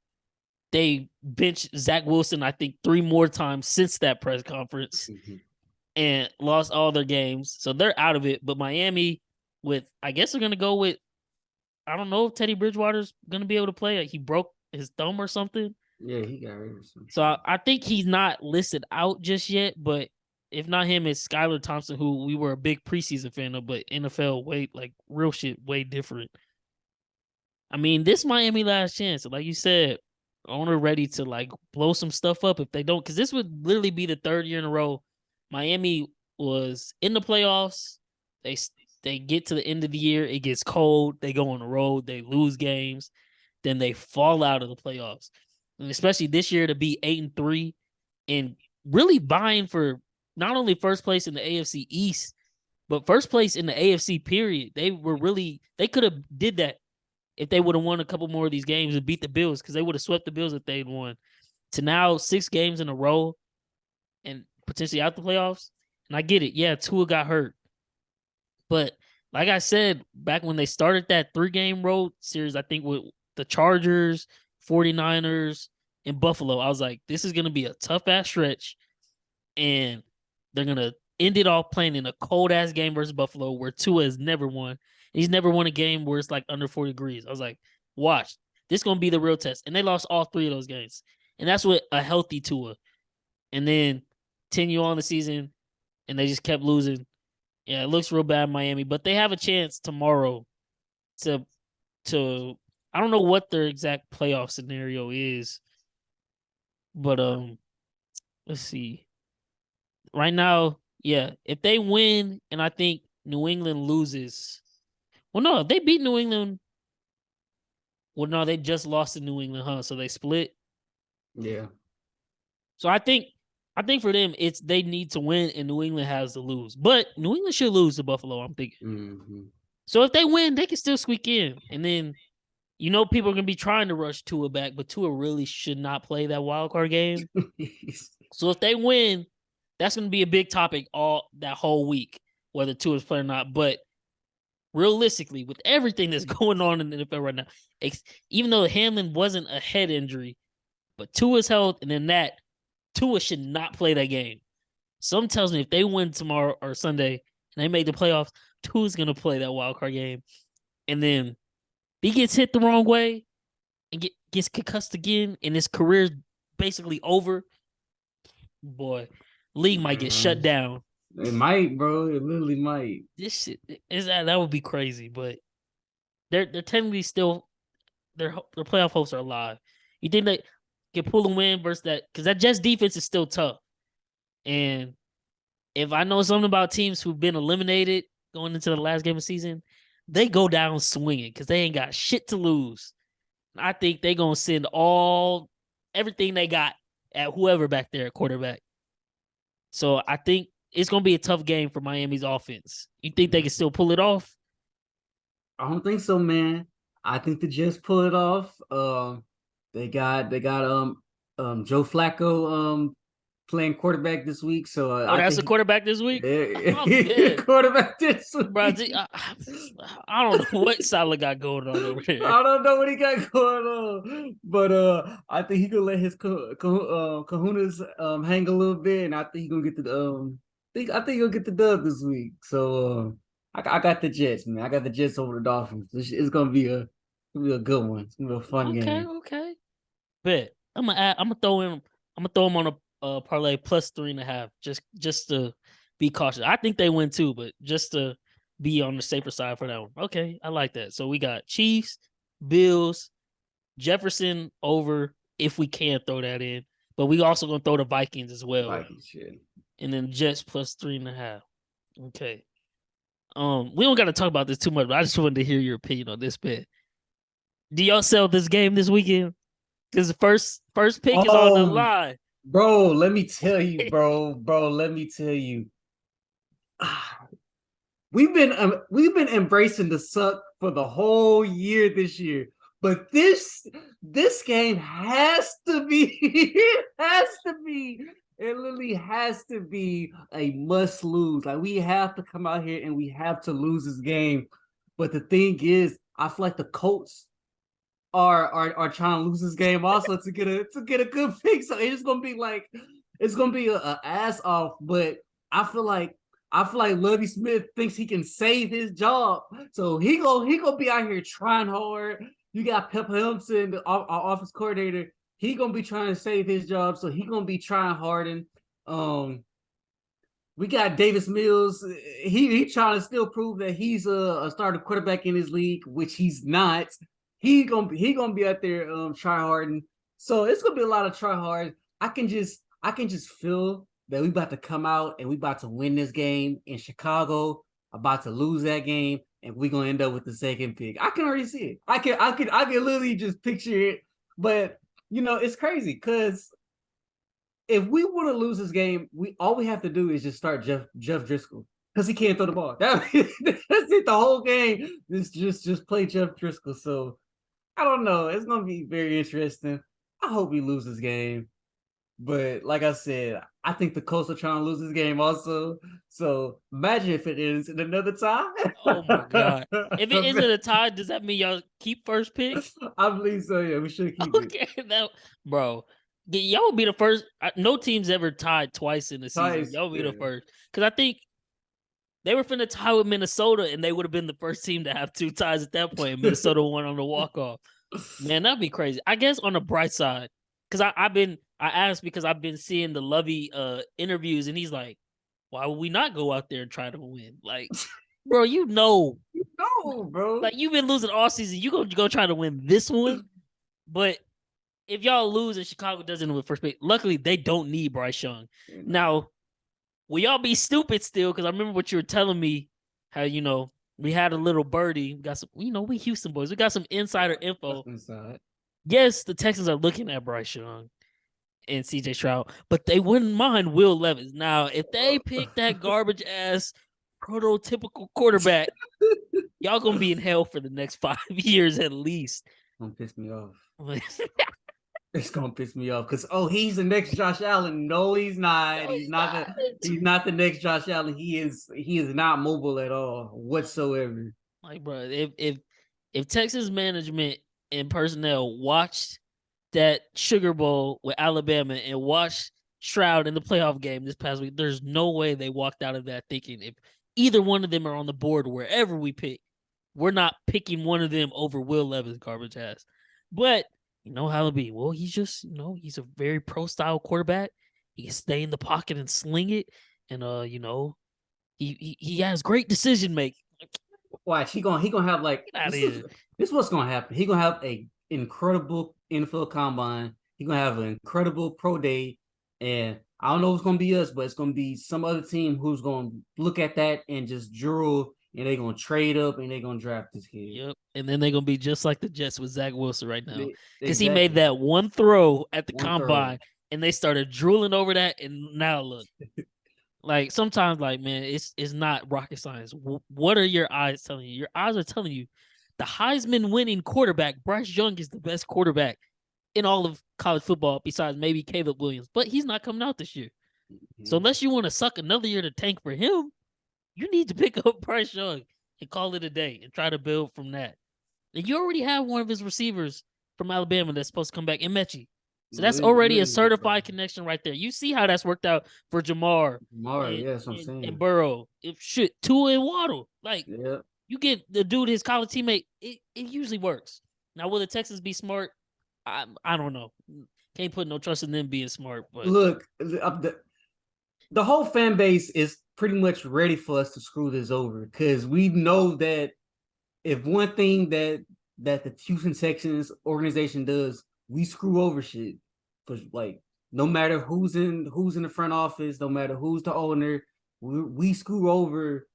they benched Zach Wilson, I think, 3 more times since that press conference and lost all their games. So they're out of it. But Miami, I guess they're going to go with, I don't know if Teddy Bridgewater's going to be able to play. He broke his thumb or something. Yeah, he got rid of something. So I think he's not listed out just yet. But if not him, it's Skylar Thompson, who we were a big preseason fan of. But NFL, real shit, way different. I mean, this Miami last chance. Like you said, owner ready to blow some stuff up if they don't, because this would literally be the 3rd year in a row Miami was in the playoffs. They get to the end of the year, it gets cold, they go on the road, they lose games, then they fall out of the playoffs. And especially this year to be 8-3 and really vying for not only first place in the AFC East, but first place in the AFC period. They could have did that if they would have won a couple more of these games and beat the Bills, because they would have swept the Bills if they'd won. To now 6 games in a row and potentially out the playoffs. And I get it. Yeah, Tua got hurt. But like I said, back when they started that 3-game road series, I think with the Chargers, 49ers, and Buffalo, I was like, this is going to be a tough-ass stretch. And they're going to end it off playing in a cold-ass game versus Buffalo where Tua has never won. He's never won a game where it's under 40 degrees. I was like, watch. This is going to be the real test. And they lost all 3 of those games. And that's with a healthy Tua. And then 10 on the season, and they just kept losing. Yeah, it looks real bad, Miami. But they have a chance tomorrow to I don't know what their exact playoff scenario is. But let's see. Right now, yeah, if they win and I think New England loses. Well, no, if they beat New England. Well, no, they just lost to New England, huh? So they split. Yeah. So I think for them, it's they need to win and New England has to lose. But New England should lose to Buffalo, I'm thinking. Mm-hmm. So if they win, they can still squeak in. And then, people are going to be trying to rush Tua back, but Tua really should not play that wild card game. So if they win, that's going to be a big topic all that whole week, whether Tua's playing or not. But realistically, with everything that's going on in the NFL right now, even though Hamlin wasn't a head injury, but Tua's health, and then that, Tua should not play that game. Something tells me if they win tomorrow or Sunday and they make the playoffs, Tua's going to play that wild card game. And then if he gets hit the wrong way and gets concussed again and his career's basically over, boy, league might get shut down. It might, bro. It literally might. This shit that would be crazy, but they're technically still their playoff hopes are alive. You think they can pull a win versus that? Because that Jets defense is still tough. And if I know something about teams who've been eliminated going into the last game of the season, they go down swinging because they ain't got shit to lose. I think they're going to send everything they got at whoever back there at quarterback. So I think it's going to be a tough game for Miami's offense. You think they can still pull it off? I don't think so, man. I think the Jets pull it off. They got Joe Flacco playing quarterback this week. So that's the quarterback this week? Quarterback this week. Bro, I don't know what Salah got going on over there. I don't know what he got going on. But I think he gonna let his kahunas hang a little bit, and I think he gonna get the I think he'll get the dub this week. So I got the Jets, man. I got the Jets over the Dolphins. It's gonna be a good one. It's gonna be a fun game. Okay. Bet I'm gonna throw him on a parlay plus 3.5 just to be cautious. I think they win too, but just to be on the safer side for that one. Okay, I like that. So we got Chiefs, Bills, Jefferson over if we can throw that in, but we also gonna throw the Vikings as well. Vikings, shit. And then Jets plus 3.5. Okay. We don't got to talk about this too much, but I just wanted to hear your opinion on this bet. Do y'all sell this game this weekend? Because the first pick is on the line. Bro, let me tell you, bro. Let me tell you. We've been embracing the suck for the whole year this year. But this game has to be it literally has to be a must lose. Like, we have to come out here and we have to lose this game. But the thing is, I feel like the Colts are trying to lose this game also to get a good pick. So it's gonna be a ass off. But I feel like Lovie Smith thinks he can save his job. So he gonna be out here trying hard. You got Pep Helmson, our office coordinator. He gonna be trying to save his job, so he gonna be trying hard. And we got Davis Mills. He trying to still prove that he's a starting quarterback in his league, which he's not. He gonna be out there try hard. So it's gonna be a lot of try hard. I can just feel that we about to come out and we about to win this game in Chicago. About to lose that game, and we gonna end up with the second pick. I can already see it. I can literally just picture it. But it's crazy because if we want to lose this game, all we have to do is just start Jeff Driscoll because he can't throw the ball. That's it. The whole game is just play Jeff Driscoll. So I don't know. It's gonna be very interesting. I hope we lose this game, but like I said, I think the Colts are trying to lose this game also. So imagine if it ends in another tie. Oh my god! If it ends in a tie, does that mean y'all keep first pick? I believe so. Yeah, we should keep it. Okay, now, bro, y'all will be the first. No team's ever tied twice in the season. Y'all will be the first because I think they were finna tie with Minnesota, and they would have been the first team to have 2 ties at that point. Minnesota won on the walk off. Man, that'd be crazy. I guess on the bright side, because I asked because I've been seeing the Lovey interviews, and he's like, why would we not go out there and try to win? Like, bro, bro. Like, you've been losing all season. You go try to win this one, but if y'all lose and Chicago doesn't win first pick, luckily they don't need Bryce Young. Now, will y'all be stupid still? Because I remember what you were telling me, how we had a little birdie. We got some, we Houston boys. We got some insider info. Inside. Yes, the Texans are looking at Bryce Young and CJ Stroud, but they wouldn't mind Will Levis. Now, if they pick that garbage ass prototypical quarterback, y'all gonna be in hell for the next 5 years at least. Gonna piss me off. It's gonna piss me off because he's the next Josh Allen. No, he's not. No, he's not. He's not the next Josh Allen. He is not mobile at all whatsoever. Like, bro, if Texas management and personnel watched that Sugar Bowl with Alabama and watched Stroud in the playoff game this past week, there's no way they walked out of that thinking if either one of them are on the board wherever we pick, we're not picking one of them over Will Levis garbage ass. But you know how it'll be. Well, he's just, he's a very pro style quarterback. He can stay in the pocket and sling it. And he has great decision making. Watch, he gonna have like this is what's gonna happen. He gonna have a incredible NFL combine. He gonna have an incredible pro day. And I don't know if it's gonna be us, but it's gonna be some other team who's gonna look at that and just drool, and they're gonna trade up and they're gonna draft this kid. Yep. And then they're gonna be just like the Jets with Zach Wilson right now. Because he made that one throw at the combine and they started drooling over that, and now look. Like sometimes, like, man, it's not rocket science. What are your eyes telling you? Your eyes are telling you the Heisman winning quarterback, Bryce Young, is the best quarterback in all of college football besides maybe Caleb Williams. But he's not coming out this year. Mm-hmm. So unless you want to suck another year to tank for him, you need to pick up Bryce Young and call it a day and try to build from that. And you already have one of his receivers from Alabama that's supposed to come back in Mechie. So that's already a certified connection right there. You see how that's worked out for Jamar. Yeah, that's what I'm saying. And Burrow. Tua and Waddle. Like, you get the dude, his college teammate, it usually works. Now, will the Texans be smart? I don't know. Can't put no trust in them being smart. But look, the whole fan base is pretty much ready for us to screw this over because we know that if one thing that the Houston Texans organization does, we screw over shit. For like, no matter who's in the front office, no matter who's the owner, we screw over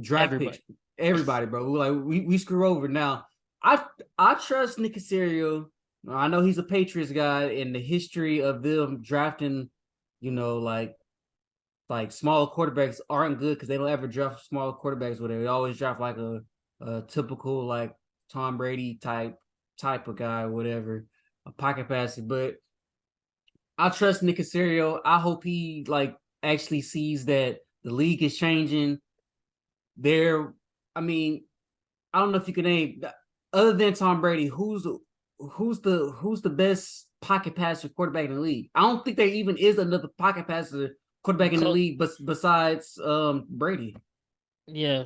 draft picks. Everybody, bro. We screw over. Now, I trust Nick Caserio. I know he's a Patriots guy, and the history of them drafting, like smaller quarterbacks aren't good because they don't ever draft smaller quarterbacks. Where they always draft like a typical like Tom Brady type of guy, whatever, a pocket passer. But I trust Nick Caserio. I hope he actually sees that the league is changing. I don't know if you can name other than Tom Brady, who's the best pocket passer quarterback in the league. I don't think there even is another pocket passer quarterback in the league besides Brady. Yeah,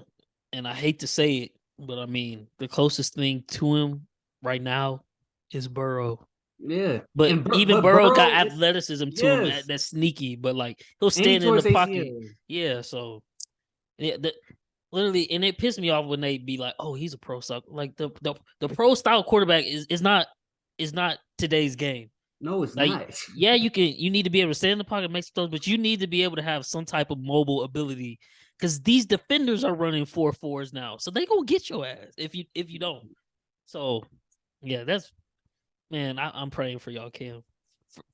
and I hate to say it, but the closest thing to him right now is Burrow. Yeah, but Burrow got athleticism to him that's sneaky, but he'll stand in the pocket. Yeah, so literally, and it pissed me off when they be like, "Oh, he's a pro style." Like the pro style quarterback is not today's game. No, it's not. Yeah, you need to be able to stand in the pocket, make some throws, but you need to be able to have some type of mobile ability because these defenders are running 4.4s now, so they gonna get your ass if you don't. So yeah, man, I'm praying for y'all, Cam,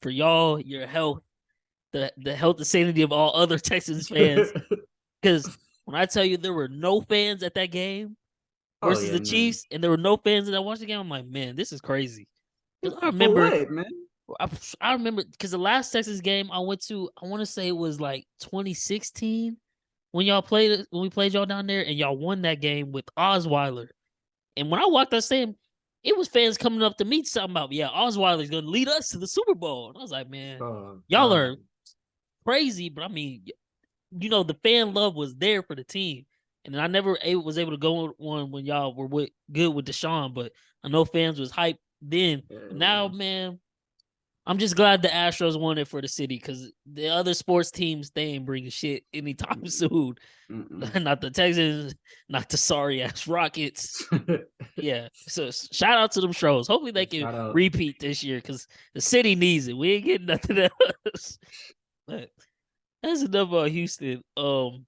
for y'all, your health, the health and sanity of all other Texans fans, because when I tell you there were no fans at that game versus the Chiefs, and there were no fans that watched the game, I'm like, man, this is crazy. I remember, for what, man? I remember because the last Texas game I went to, I want to say it was like 2016 when we played y'all down there, and y'all won that game with Osweiler. And when I walked that stadium, it was fans coming up to me talking about, yeah, Osweiler's going to lead us to the Super Bowl. And I was like, man, y'all are crazy. But the fan love was there for the team. And I never was able to go on one when y'all were good with Deshaun, but I know fans was hyped then. Now, man, I'm just glad the Astros won it for the city because the other sports teams, they ain't bringing shit anytime soon. Not the Texans, not the sorry ass Rockets. Yeah. So shout out to them Stros. Hopefully they can repeat this year because the city needs it. We ain't getting nothing else. But that's enough about Houston. Brown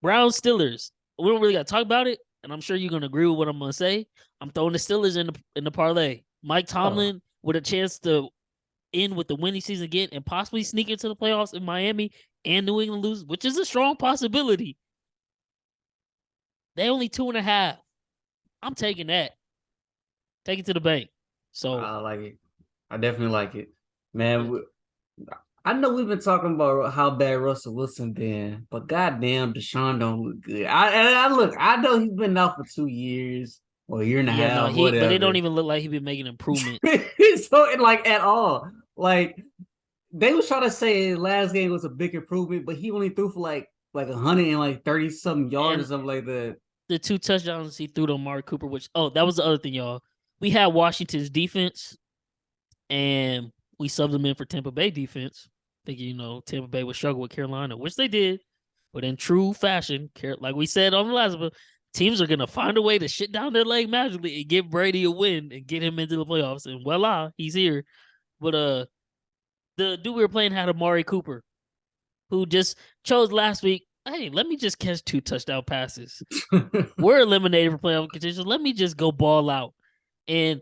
Steelers. We don't really got to talk about it, and I'm sure you're gonna agree with what I'm gonna say. I'm throwing the Steelers in the parlay. Mike Tomlin with a chance to end with the winning season again and possibly sneak into the playoffs in Miami and New England lose, which is a strong possibility. They only 2.5. I'm taking that. Take it to the bank. So I like it. I definitely like it, man. I know we've been talking about how bad Russell Wilson been, but goddamn, Deshaun don't look good. I know he's been out for 2 years or a year and a half, whatever. But it don't even look like he's been making improvement. So, like, at all. Like, they was trying to say last game was a big improvement, but he only threw for like 130 something yards or something like that. The 2 touchdowns he threw to Amari Cooper, which that was the other thing, y'all. We had Washington's defense, and we subbed them in for Tampa Bay defense. Thinking, Tampa Bay would struggle with Carolina, which they did. But in true fashion, like we said on the last one, teams are going to find a way to shit down their leg magically and give Brady a win and get him into the playoffs. And voila, he's here. But the dude we were playing had Amari Cooper, who just chose last week, hey, let me just catch 2 touchdown passes. We're eliminated for playoff contention. Let me just go ball out. And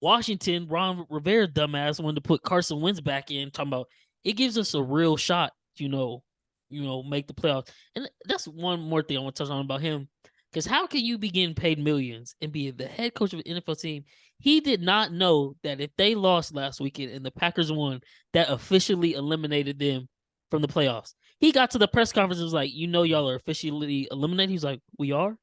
Washington, Ron Rivera, dumbass, wanted to put Carson Wentz back in, talking about it gives us a real shot, make the playoffs. And that's one more thing I want to touch on about him. Because how can you be getting paid millions and be the head coach of an NFL team? He did not know that if they lost last weekend and the Packers won, that officially eliminated them from the playoffs. He got to the press conference and was like, y'all are officially eliminated. He was like, we are?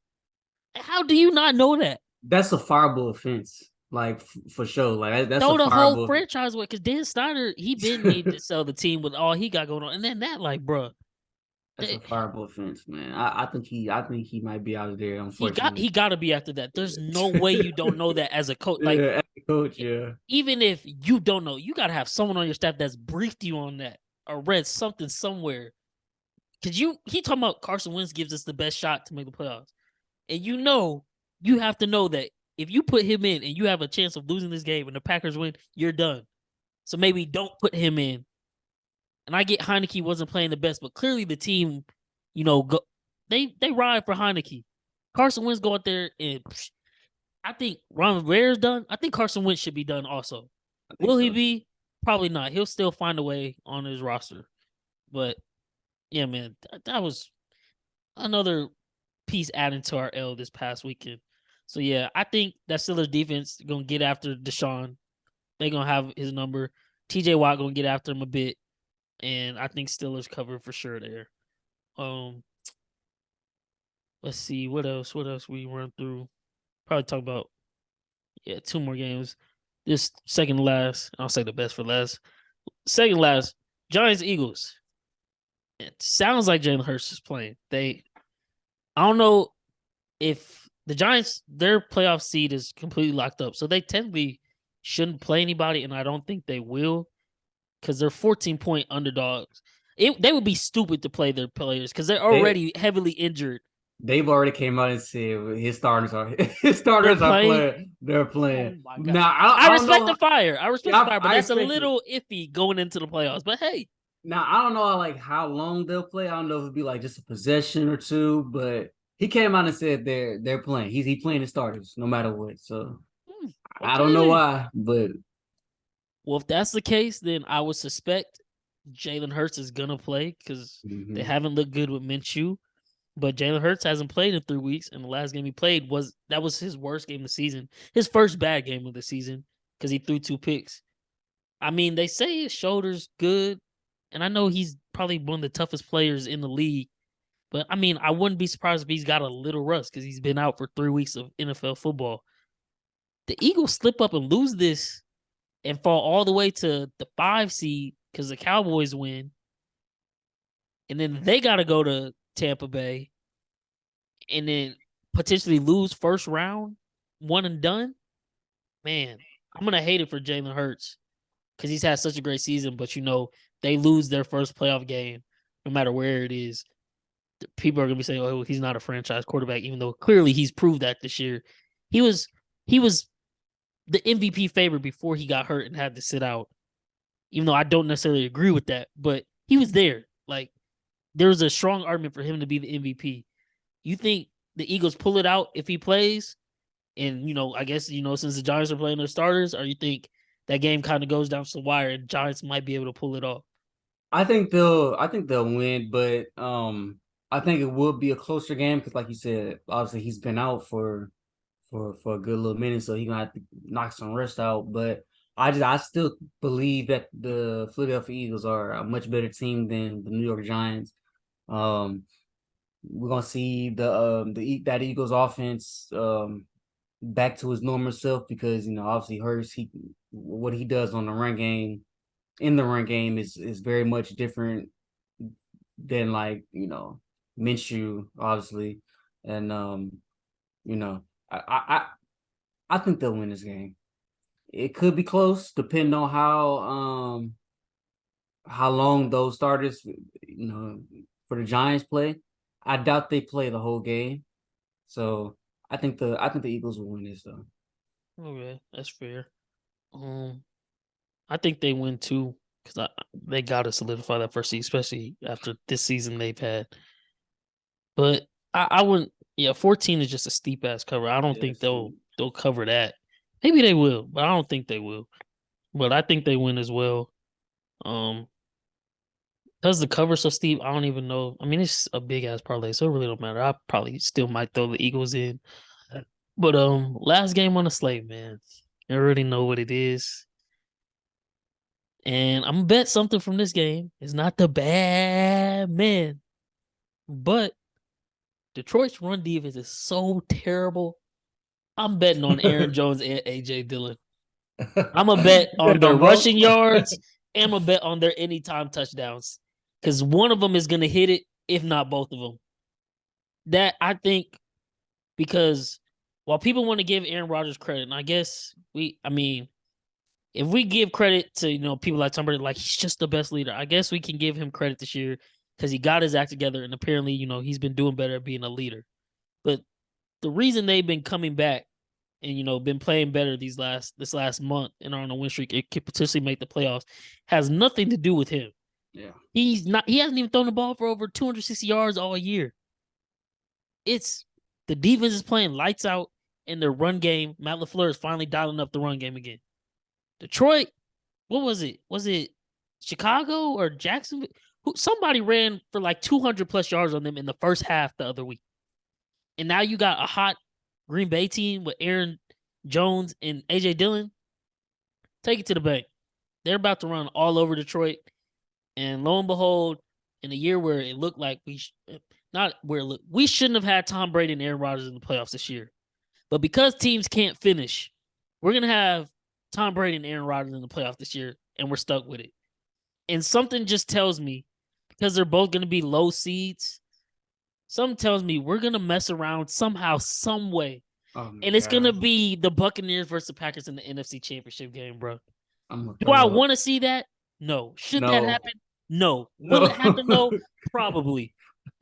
How do you not know that? That's a fireable offense. Like, for sure. Like, that's throw a the fireable whole franchise away. Because Dan Snyder, he been need to sell the team with all he got going on. And then that, like, bro. That's a fireable offense, man. I think he might be out of there, unfortunately. He got to be after that. There's no way you don't know that as a coach. Like, as a coach, yeah. Even if you don't know, you got to have someone on your staff that's briefed you on that or read something somewhere. Because he talking about Carson Wentz gives us the best shot to make the playoffs. And you have to know that if you put him in and you have a chance of losing this game and the Packers win, you're done. So maybe don't put him in. And I get Heineke wasn't playing the best, but clearly the team, they ride for Heineke. Carson Wentz go out there and I think Ron Rivera's done. I think Carson Wentz should be done also. Will he be? Probably not. He'll still find a way on his roster. But yeah, man, that was another piece added to our L this past weekend. So yeah, I think that Steelers defense is gonna get after Deshaun. They're gonna have his number. TJ Watt gonna get after him a bit. And I think Steelers cover for sure there. Let's see what else we run through. Probably talk about 2 more games. This second to last, I'll say the best for last. Second to last, Giants Eagles. It sounds like Jalen Hurts is playing. I don't know if the Giants, their playoff seed is completely locked up, so they technically shouldn't play anybody, and I don't think they will. Because they're 14-point underdogs. They would be stupid to play their players because they're already heavily injured. They've already came out and said his starters are playing. They're playing. Oh now I respect the fire. I respect the fire, but that's a little iffy going into the playoffs. But hey. Now I don't know how long they'll play. I don't know if it'll be like just a possession or two, but he came out and said they're playing. He's playing his starters no matter what. So okay. I don't know why, but well, if that's the case, then I would suspect Jalen Hurts is gonna play because they haven't looked good with Minshew. But Jalen Hurts hasn't played in 3 weeks, and the last game he played was his worst game of the season, his first bad game of the season because he threw 2 picks. I mean, they say his shoulder's good, and I know he's probably one of the toughest players in the league. But I mean, I wouldn't be surprised if he's got a little rust because he's been out for 3 weeks of NFL football. The Eagles slip up and lose this and fall all the way to the 5 seed because the Cowboys win. And then they got to go to Tampa Bay and then potentially lose first round, one and done. Man, I'm going to hate it for Jalen Hurts because he's had such a great season, but they lose their first playoff game, no matter where it is. People are gonna be saying, "Oh, he's not a franchise quarterback," even though clearly he's proved that this year. He was the MVP favorite before he got hurt and had to sit out. Even though I don't necessarily agree with that, but he was there. Like there was a strong argument for him to be the MVP. You think the Eagles pull it out if he plays? And I guess since the Giants are playing their starters, or you think that game kind of goes down to the wire and Giants might be able to pull it off? I think they'll win, but I think it will be a closer game because, like you said, obviously he's been out for a good little minute, so he's gonna have to knock some rest out. But I still believe that the Philadelphia Eagles are a much better team than the New York Giants. We're gonna see that Eagles offense back to his normal self because obviously Hurts what he does on the run game in the run game is very much different than Minshew obviously, and I think they'll win this game. It could be close depending on how long those starters for the Giants play. I doubt they play the whole game, so I think the Eagles will win this though. Okay, that's fair. I think they win too because they got to solidify that first seed, especially after this season they've had. But I wouldn't. Yeah, 14 is just a steep ass cover. I don't think they'll cover that. Maybe they will, but I don't think they will. But I think they win as well. Because the cover's so steep, I don't even know. I mean, it's a big ass parlay, so it really don't matter. I probably still might throw the Eagles in. But last game on the slate, man. I already know what it is. And I'm gonna bet something from this game. It's not the bad man. But Detroit's run defense is so terrible. I'm betting on Aaron Jones and AJ Dillon. I'm gonna bet on their rushing yards and I'm gonna bet on their anytime touchdowns. Because one of them is gonna hit it, if not both of them. That I think because while people want to give Aaron Rodgers credit, and I guess if we give credit to people like Tom Brady, like he's just the best leader, I guess we can give him credit this year because he got his act together and apparently he's been doing better at being a leader. But the reason they've been coming back and been playing better this last month and are on a win streak, it could potentially make the playoffs, has nothing to do with him. Yeah, he hasn't even thrown the ball for over 260 yards all year. It's the defense is playing lights out in their run game. Matt LaFleur is finally dialing up the run game again. Detroit, what was it? Was it Chicago or Jacksonville? Somebody ran for like 200 plus yards on them in the first half the other week. And now you got a hot Green Bay team with Aaron Jones and AJ Dillon. Take it to the bank. They're about to run all over Detroit. And lo and behold, in a year where it looked like we shouldn't have had Tom Brady and Aaron Rodgers in the playoffs this year. But because teams can't finish, we're going to have Tom Brady and Aaron Rodgers in the playoffs this year, and we're stuck with it. And something just tells me, because they're both going to be low seeds, something tells me we're going to mess around somehow, some way. And it's going to be the Buccaneers versus the Packers in the NFC Championship game, bro. Do I want to see that? No. Should that happen? No. Will it happen, though? Probably.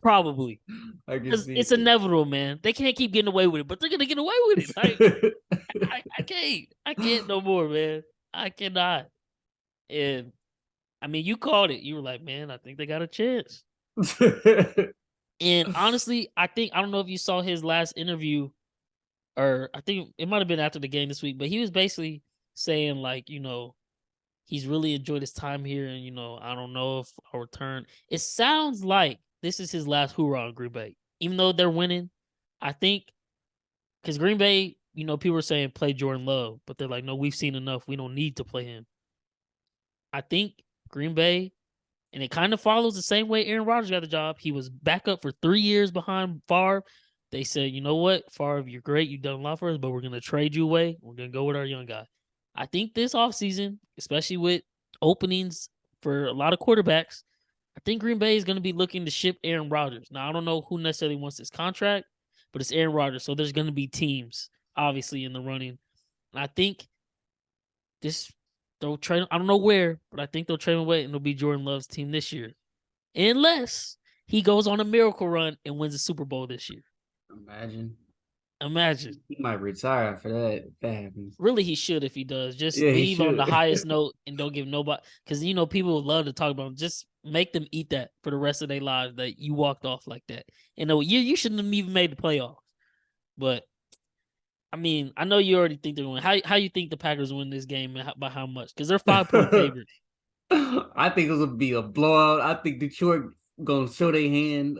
Because it's inevitable, man. They can't keep getting away with it, but they're going to get away with it. I can't no more, man. I cannot. And, I mean, you called it. You were like, man, I think they got a chance. And honestly, I don't know if you saw his last interview, or I think it might have been after the game this week, but he was basically saying, like, he's really enjoyed his time here, and, I don't know if I'll return. It sounds like this is his last hoorah on Green Bay. Even though they're winning, I think, because Green Bay, people are saying play Jordan Love, but they're like, no, we've seen enough. We don't need to play him. I think Green Bay, and it kind of follows the same way Aaron Rodgers got the job. He was backup for 3 years behind Favre. They said, you know what, Favre, you're great. You've done a lot for us, but we're going to trade you away. We're going to go with our young guy. I think this offseason, especially with openings for a lot of quarterbacks, I think Green Bay is going to be looking to ship Aaron Rodgers. Now, I don't know who necessarily wants this contract, but it's Aaron Rodgers, so there's going to be teams, obviously, in the running. And I think this they'll trade. I don't know where, but I think they'll trade him away, and it'll be Jordan Love's team this year, unless he goes on a miracle run and wins the Super Bowl this year. Imagine. He might retire after that if that happens. Really, he should if he does. Just Yeah, he leave on the should. highest note and don't give nobody. Because, people would love to talk about him. Just make them eat that for the rest of their lives that you walked off like that. And you shouldn't have even made the playoffs. But, I know you already think they're going to win. How you think the Packers win this game and by how much? Because they're 5-point favorites. I think it's going to be a blowout. I think Detroit going to show their hand.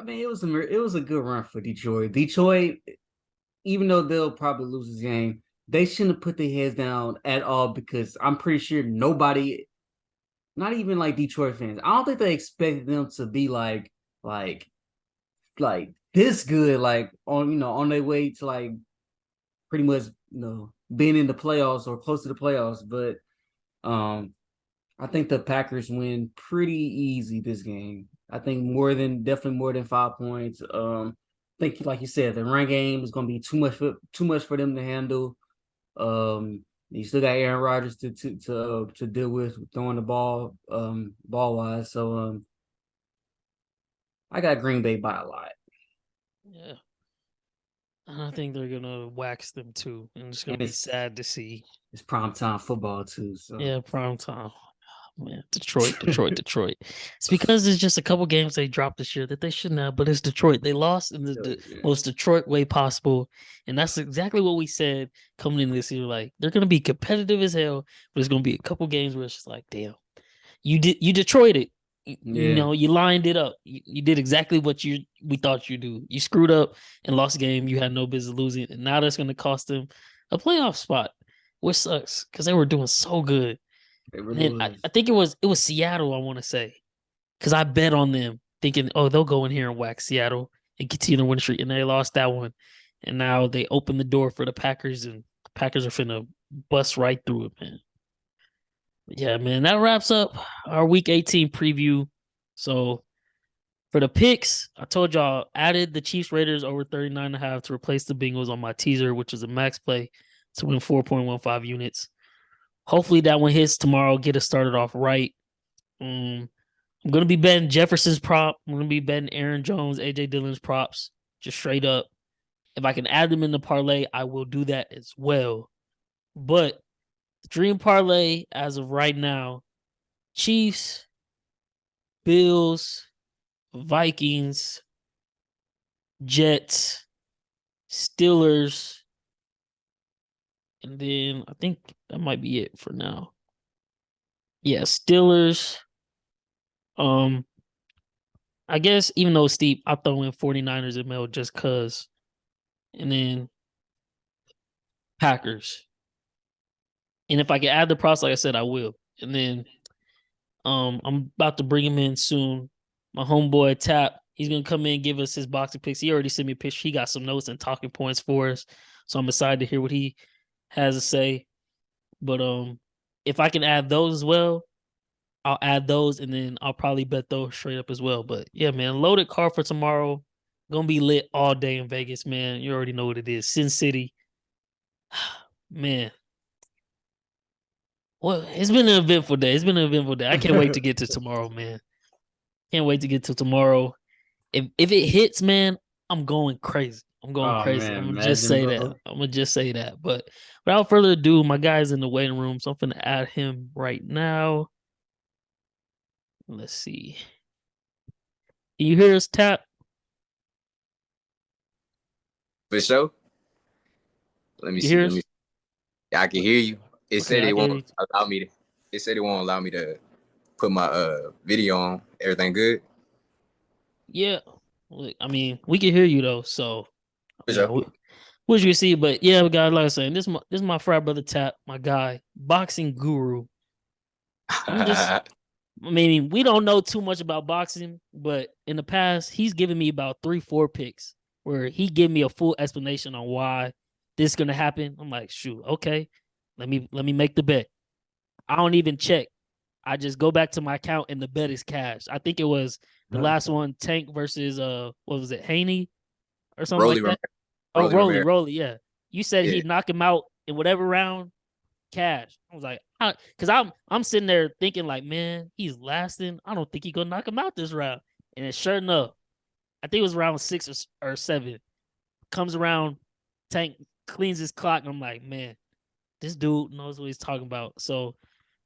It was a good run for Detroit. Detroit, even though they'll probably lose this game, they shouldn't have put their heads down at all because I'm pretty sure nobody, not even like Detroit fans, I don't think they expected them to be like this good, like on their way to like pretty much being in the playoffs or close to the playoffs. But I think the Packers win pretty easy this game. I think definitely more than 5 points. I think, like you said, the run game is going to be too much for them to handle. You still got Aaron Rodgers to deal with throwing the ball wise. So I got Green Bay by a lot. Yeah, I think they're gonna wax them too, and it's gonna be sad to see. It's primetime football too. So yeah, primetime. Man, Detroit. It's because there's just a couple games they dropped this year that they shouldn't have, but it's Detroit. They lost in the most Detroit way possible, and that's exactly what we said coming into this year. Like, they're going to be competitive as hell, but there's going to be a couple games where it's just like, damn, you Detroit it. You lined it up. You did exactly what we thought you'd do. You screwed up and lost a game you had no business losing, and now that's going to cost them a playoff spot, which sucks because they were doing so good. Really, I think it was Seattle, I want to say, because I bet on them thinking, oh, they'll go in here and whack Seattle and continue the win streak, and they lost that one, and now they open the door for the Packers, and the Packers are finna bust right through it, man. But yeah, man, that wraps up our Week 18 preview. So for the picks, I told y'all added the Chiefs Raiders over 39.5 to replace the Bengals on my teaser, which is a max play to win 4.15 units. Hopefully that one hits tomorrow. Get us started off right. I'm going to be betting Jefferson's prop. I'm going to be betting Aaron Jones, AJ Dillon's props, just straight up. If I can add them in the parlay, I will do that as well. But the dream parlay as of right now, Chiefs, Bills, Vikings, Jets, Steelers, and then I think that might be it for now. Yeah, Steelers. I guess even though it's steep, I'll throw in 49ers and Mel just cause. And then Packers. And if I can add the props, like I said, I will. And then I'm about to bring him in soon. My homeboy Tap, he's gonna come in and give us his boxing picks. He already sent me a picture. He got some notes and talking points for us. So I'm excited to hear what he has to say. But if I can add those as well, I'll add those, and then I'll probably bet those straight up as well. But yeah, man, loaded card for tomorrow. Gonna be lit all day in Vegas, man. You already know what it is. Sin City. Man. Well, it's been an eventful day. I can't wait to get to tomorrow, man. Can't wait to get to tomorrow. If it hits, man, I'm going crazy. I'm crazy. Man, I'm gonna just say that. But without further ado, my guy's in the waiting room, so I'm gonna add him right now. Let's see. Can you hear us, Tap? For sure. Let me see. Yeah, I can hear you. It said it won't allow me to. It said it won't allow me to put my video on. Everything good? Yeah. I mean, we can hear you though. So, Sure. Wish you see, but yeah, guys, like I said, this is my frat brother Tap, my guy, boxing guru. We don't know too much about boxing, but in the past, he's given me about 3-4 picks where he gave me a full explanation on why this is gonna happen. I'm like, shoot, okay, let me make the bet. I don't even check. I just go back to my account and the bet is cashed. I think it was the last one, Tank versus what was it, Haney or something like that? Rolly, yeah. You said he'd knock him out in whatever round, cash. I was like, because I'm sitting there thinking like, man, he's lasting. I don't think he's gonna knock him out this round. And then sure enough, I think it was round 6 or 7. Comes around, Tank cleans his clock, and I'm like, man, this dude knows what he's talking about. So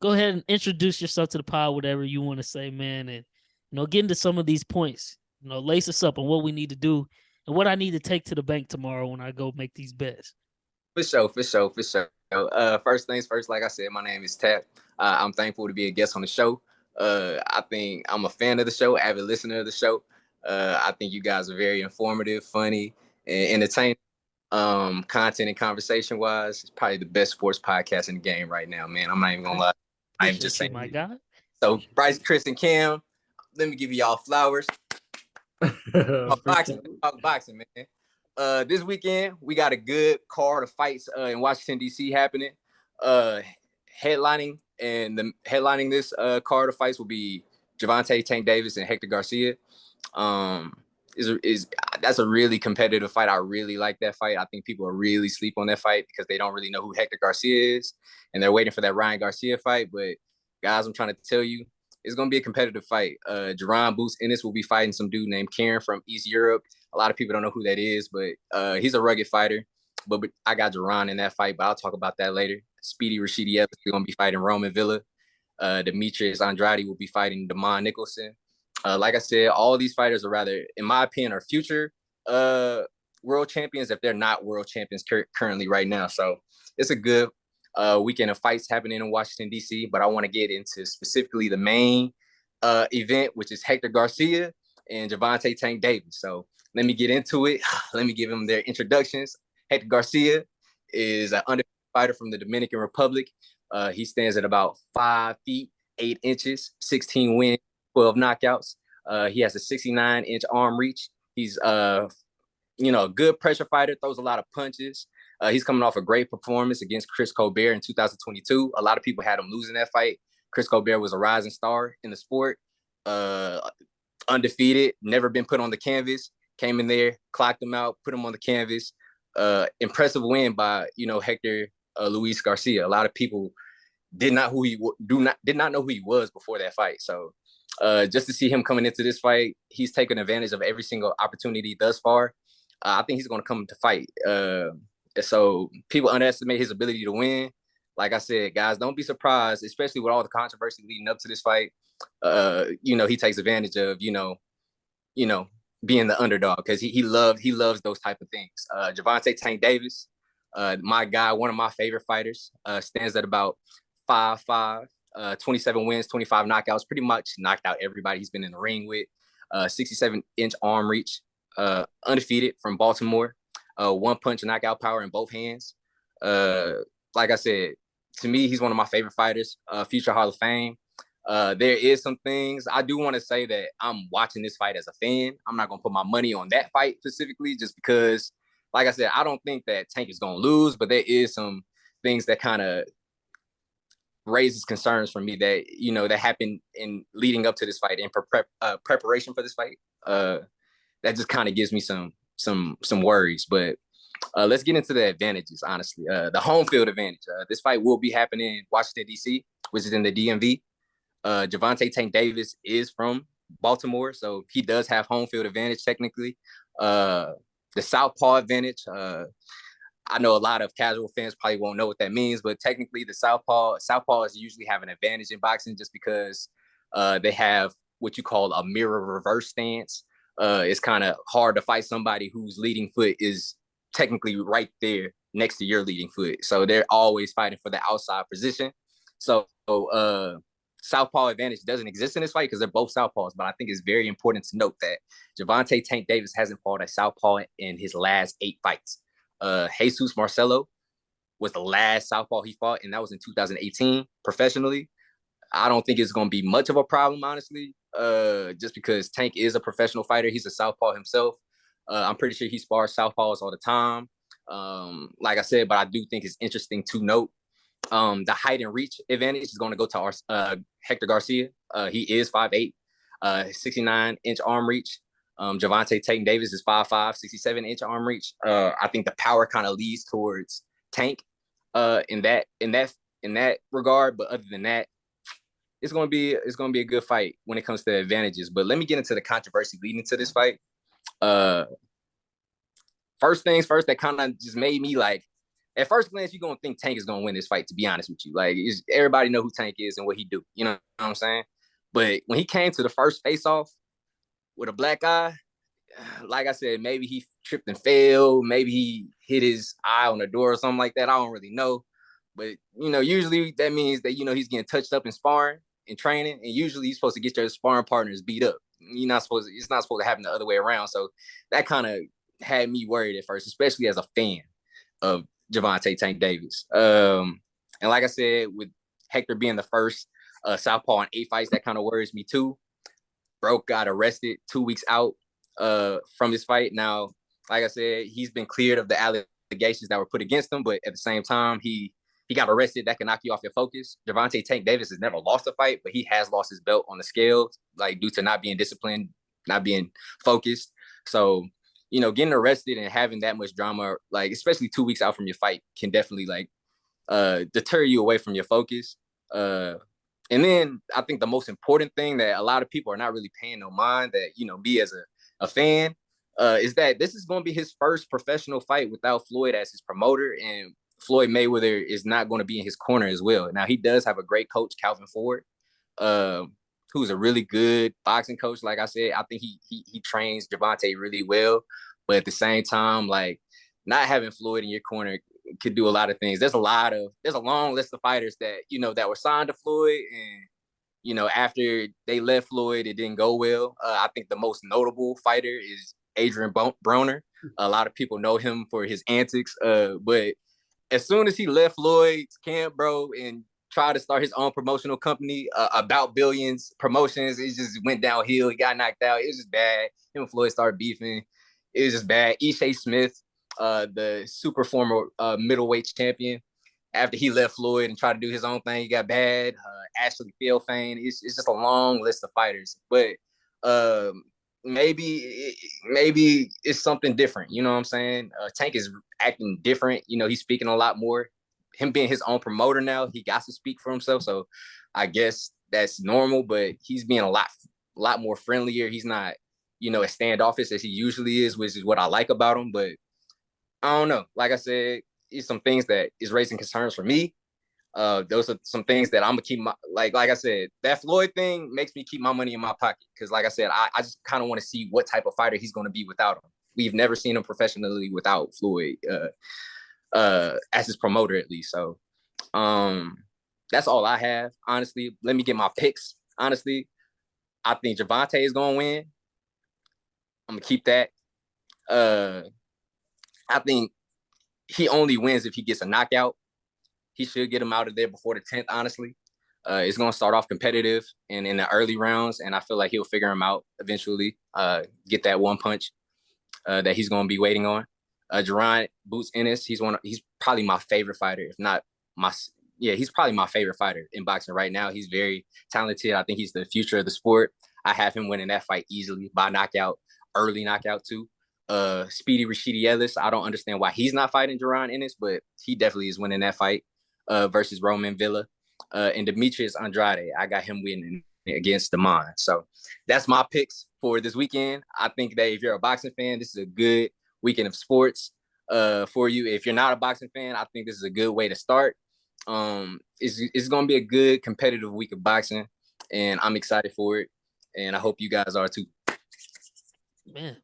go ahead and introduce yourself to the pod, whatever you want to say, man, and get into some of these points. Lace us up on what we need to do and what I need to take to the bank tomorrow when I go make these bets. For sure. First things first, like I said, my name is Tap. I'm thankful to be a guest on the show. I think I'm a fan of the show, avid listener of the show. I think you guys are very informative, funny, and entertaining. Content and conversation wise, it's probably the best sports podcast in the game right now, man. I'm not even gonna lie. I'm just saying. My God. So Bryce, Chris, and Cam, let me give y'all flowers. Boxing, man. This weekend we got a good card of fights in Washington D.C. happening. Headlining this card of fights will be Gervonta Tank Davis and Hector Garcia. That's a really competitive fight. I really like that fight. I think people are really sleep on that fight because they don't really know who Hector Garcia is, and they're waiting for that Ryan Garcia fight. But guys, I'm trying to tell you, it's going to be a competitive fight. Jerron Boots Ennis will be fighting some dude named Karen from East Europe. A lot of people don't know who that is, but he's a rugged fighter. But I got Jerron in that fight, but I'll talk about that later. Speedy Rashidi Evans is going to be fighting Roman Villa. Demetrius Andrade will be fighting Damon Nicholson. Like I said, all of these fighters are rather, in my opinion, are future world champions if they're not world champions currently right now. So it's a good weekend of fights happening in Washington, D.C., but I want to get into specifically the main event, which is Hector Garcia and Gervonta Tank Davis. So let me get into it. Let me give them their introductions. Hector Garcia is an undefeated fighter from the Dominican Republic. He stands at about 5 feet, 8 inches, 16 wins, 12 knockouts. He has a 69-inch arm reach. He's a good pressure fighter, throws a lot of punches. He's coming off a great performance against Chris Colbert in 2022. A lot of people had him losing that fight. Chris Colbert was a rising star in the sport, undefeated, never been put on the canvas. Came in there, clocked him out, put him on the canvas. Impressive win by Hector Luis Garcia. A lot of people did not know who he was before that fight. So just to see him coming into this fight, he's taken advantage of every single opportunity thus far. I think he's going to come to fight. So people underestimate his ability to win. Like I said, guys, don't be surprised, especially with all the controversy leading up to this fight. He takes advantage of, being the underdog because he loves those type of things. Gervonta Tank Davis, my guy, one of my favorite fighters, stands at about 5'5", 27 wins, 25 knockouts, pretty much knocked out everybody he's been in the ring with. 67-inch arm reach, undefeated from Baltimore. One punch knockout power in both hands. Like I said, to me, he's one of my favorite fighters, future Hall of Fame. There is some things I do want to say that I'm watching this fight as a fan. I'm not going to put my money on that fight specifically just because, like I said, I don't think that Tank is going to lose, but there is some things that kind of raises concerns for me that, that happened in leading up to this fight and preparation for this fight. That just kind of gives me some worries, but let's get into the advantages, honestly. The home field advantage. This fight will be happening in Washington, D.C., which is in the DMV. Gervonta Tank Davis is from Baltimore, so he does have home field advantage technically. The southpaw advantage. I know a lot of casual fans probably won't know what that means, but technically the southpaws usually have an advantage in boxing just because they have what you call a mirror reverse stance. It's kind of hard to fight somebody whose leading foot is technically right there next to your leading foot. So they're always fighting for the outside position. So southpaw advantage doesn't exist in this fight because they're both southpaws, but I think it's very important to note that Gervonta Tank Davis hasn't fought a southpaw in his last 8 fights. Jesus Marcelo was the last southpaw he fought, and that was in 2018 professionally. I don't think it's going to be much of a problem, honestly, just because Tank is a professional fighter. He's a southpaw himself. I'm pretty sure he spars southpaws all the time. Like I said, but I do think it's interesting to note the height and reach advantage is going to go to Hector Garcia. He is 5'8", 69-inch arm reach. Gervonta Tank Davis is 5'5", 67-inch arm reach. I think the power kind of leads towards Tank in that in that regard. But other than that, it's gonna be a good fight when it comes to advantages. But let me get into the controversy leading to this fight. First things first, that kind of just made me like, at first glance, you're gonna think Tank is gonna win this fight. To be honest with you, like everybody know who Tank is and what he do. You know what I'm saying? But when he came to the first face off with a black eye, like I said, maybe he tripped and fell. Maybe he hit his eye on the door or something like that. I don't really know. But, usually that means that, he's getting touched up in sparring and training. And usually you're supposed to get your sparring partners beat up. It's not supposed to happen the other way around. So that kind of had me worried at first, especially as a fan of Gervonta Tank Davis. And like I said, with Hector being the first southpaw in 8 fights, that kind of worries me too. Bro got arrested 2 weeks out from this fight. Now, like I said, he's been cleared of the allegations that were put against him, but at the same time, he got arrested. That can knock you off your focus. Gervonta Tank Davis has never lost a fight, but he has lost his belt on the scale, like due to not being disciplined, not being focused. So, getting arrested and having that much drama, like especially 2 weeks out from your fight, can definitely like deter you away from your focus. And then I think the most important thing that a lot of people are not really paying no mind, that, me as a fan, is that this is going to be his first professional fight without Floyd as his promoter, and Floyd Mayweather is not going to be in his corner as well. Now, he does have a great coach, Calvin Ford, who's a really good boxing coach. Like I said, I think he trains Gervonta really well. But at the same time, like, not having Floyd in your corner could do a lot of things. There's a long list of fighters that, that were signed to Floyd, and, after they left Floyd, it didn't go well. I think the most notable fighter is Adrian Broner. A lot of people know him for his antics, but as soon as he left Floyd's camp, bro, and tried to start his own promotional company, About Billions Promotions, it just went downhill. He got knocked out. It was just bad. Him and Floyd started beefing. It was just bad. Ishe Smith, the super former middleweight champion, after he left Floyd and tried to do his own thing, he got bad. Ashley Theophane. It's just a long list of fighters. But maybe it's something different. You know what I'm saying? Tank is acting different. He's speaking a lot more. Him being his own promoter now, he got to speak for himself. So I guess that's normal, but he's being a lot more friendlier. He's not, as standoffish as he usually is, which is what I like about him. But I don't know. Like I said, it's some things that is raising concerns for me. Those are some things that I'm gonna keep like I said, that Floyd thing makes me keep my money in my pocket, because like I said, I just kind of want to see what type of fighter he's going to be without him. We've never seen him professionally without Floyd as his promoter, at least. So that's all I have, honestly. Let me get my picks. Honestly, I think Gervonta is going to win. I'm gonna keep that. I think he only wins if he gets a knockout. He should get him out of there before the 10th, honestly. It's going to start off competitive and in the early rounds, and I feel like he'll figure him out eventually, get that one punch that he's going to be waiting on. Jaron Boots Ennis, he's probably my favorite fighter, if not he's probably my favorite fighter in boxing right now. He's very talented. I think he's the future of the sport. I have him winning that fight easily by knockout, early knockout too. Speedy Rashidi Ellis, I don't understand why he's not fighting Jaron Ennis, but he definitely is winning that fight versus Roman Villa. And Demetrius Andrade, I got him winning against Damon. So that's my picks for this weekend. I think that if you're a boxing fan, this is a good weekend of sports for you. If you're not a boxing fan, I think this is a good way to start. It's going to be a good competitive week of boxing, and I'm excited for it. And I hope you guys are too. Man,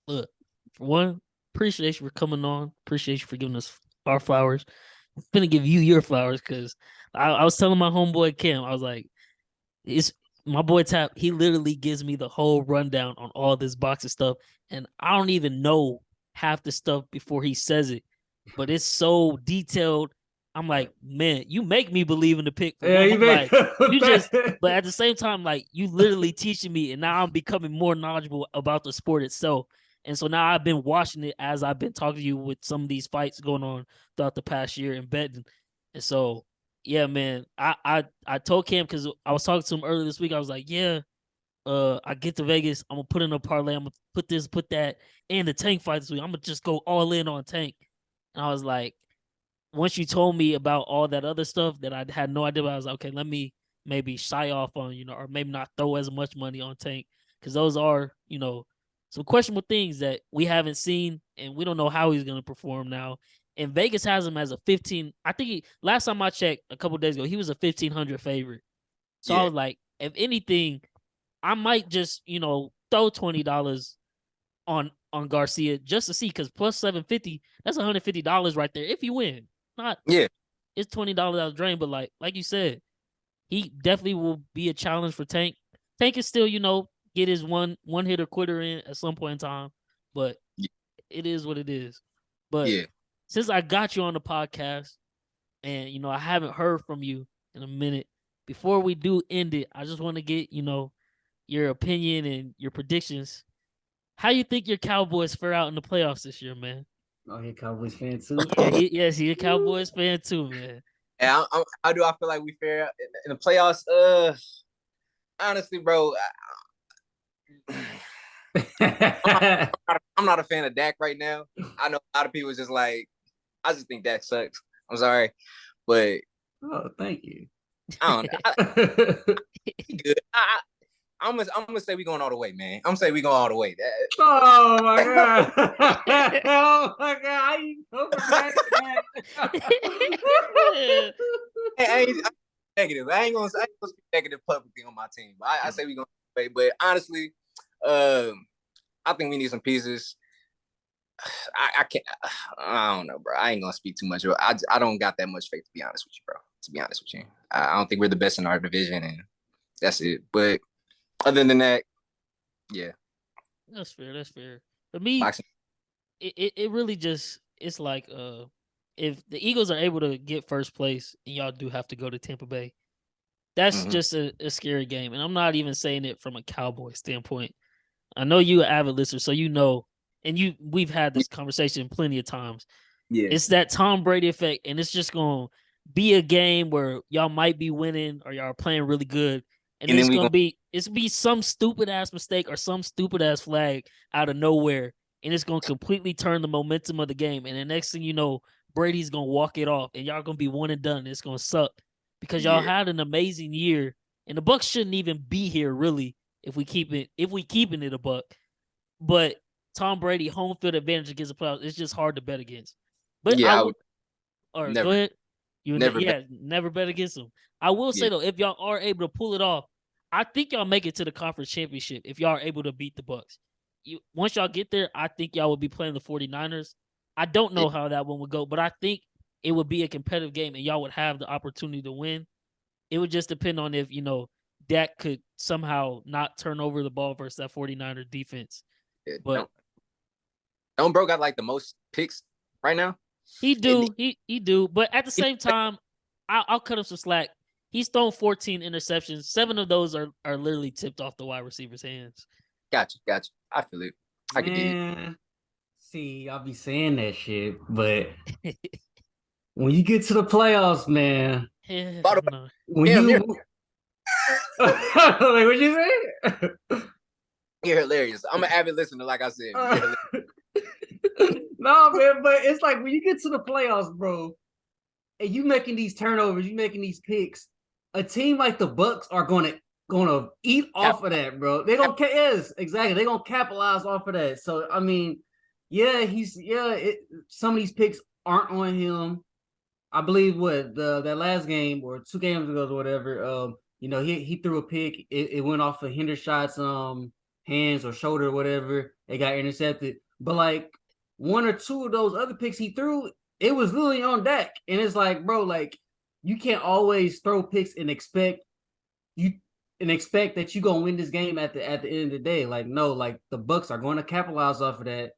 look, for one, appreciate you for coming on. Appreciate you for giving us our flowers. I'm gonna give you your flowers, because I was telling my homeboy Cam, I was like, it's my boy Tap. He literally gives me the whole rundown on all this boxing stuff, and I don't even know half the stuff before he says it, but it's so detailed. I'm like, man, you make me believe in the pick. Yeah, but at the same time, like, you literally teaching me, and now I'm becoming more knowledgeable about the sport itself. And so now I've been watching it as I've been talking to you with some of these fights going on throughout the past year and betting. And so, yeah, man, I told Cam, because I was talking to him earlier this week. I was like, yeah, I get to Vegas. I'm gonna put in a parlay. I'm gonna put this, put that, and the Tank fight this week. I'm gonna just go all in on Tank. And I was like, once you told me about all that other stuff that I had no idea about, I was like, okay, let me maybe shy off on, or maybe not throw as much money on Tank, because those are, some questionable things that we haven't seen, and we don't know how he's going to perform now. And Vegas has him as a 15. I think last time I checked a couple days ago, he was a 1,500 favorite. So I was like, if anything, I might just, throw $20 on Garcia just to see, because plus 750, that's $150 right there if you win. It's $20 out of drain, but like you said, he definitely will be a challenge for Tank. Tank is still, get his one hitter quitter in at some point in time, but it is what it is. But since I got you on the podcast, and I haven't heard from you in a minute, before we do end it, I just want to get your opinion and your predictions. How you think your Cowboys fare out in the playoffs this year, man? Oh, he a Cowboys fan too. Yeah, he's a Cowboys fan too, man. Yeah, how do I feel like we fare out in the playoffs? Honestly, bro, I'm not a fan of Dak right now. I know a lot of people just like, I just think Dak sucks. I'm sorry, but thank you. I don't know. He good. I'm gonna say we going all the way, man. I'm gonna say we going all the way. Oh my god! Oh my god! How you know that? I ain't negative. I ain't gonna speak negative publicly on my team. But I say we going all the way. But honestly, I think we need some pieces. I can't. I don't know, bro. I ain't gonna speak too much. I don't got that much faith, to be honest with you, bro. To be honest with you, I don't think we're the best in our division, and that's it. But other than that, yeah, that's fair. For me, it really just, it's like if the Eagles are able to get first place and y'all do have to go to Tampa Bay, that's just a scary game. And I'm not even saying it from a Cowboy standpoint. I know you an avid listener, so and we've had this conversation plenty of times. Yeah, it's that Tom Brady effect, and it's just gonna be a game where y'all might be winning or y'all are playing really good, and it's gonna be some stupid ass mistake or some stupid ass flag out of nowhere, and it's gonna completely turn the momentum of the game. And the next thing you know, Brady's gonna walk it off, and y'all gonna be one and done. And it's gonna suck because y'all had an amazing year, and the Bucs shouldn't even be here really if we keeping it a buck. But Tom Brady home field advantage against the playoffs, it's just hard to bet against. But I would never, go ahead. Never bet against them. I will say though, if y'all are able to pull it off, I think y'all make it to the conference championship if y'all are able to beat the Bucs. Once y'all get there, I think y'all will be playing the 49ers. I don't know how that one would go, but I think it would be a competitive game and y'all would have the opportunity to win. It would just depend on if, Dak could somehow not turn over the ball versus that 49er defense. But don't bro got like the most picks right now? He do. He do. But at the same time, I'll cut him some slack. He's thrown 14 interceptions. 7 of those are literally tipped off the wide receiver's hands. Gotcha. I feel it. I can do it. See, I'll be saying that shit, but when you get to the playoffs, man. What'd you say? You're hilarious. I'm an avid listener, like I said. No, man, but it's like when you get to the playoffs, bro, and you making these turnovers, you making these picks, a team like the Bucs are gonna eat off of that, bro. They gonna exactly. They gonna capitalize off of that. So I mean, some of these picks aren't on him. I believe that last game or 2 games ago or whatever, he threw a pick. It went off of Hendershot's hands or shoulder or whatever. It got intercepted. But like 1 or 2 of those other picks he threw, it was literally on Dak. And it's like, bro, like you can't always throw picks and expect that you're gonna win this game at the end of the day. Like, no, like the Bucs are going to capitalize off of that.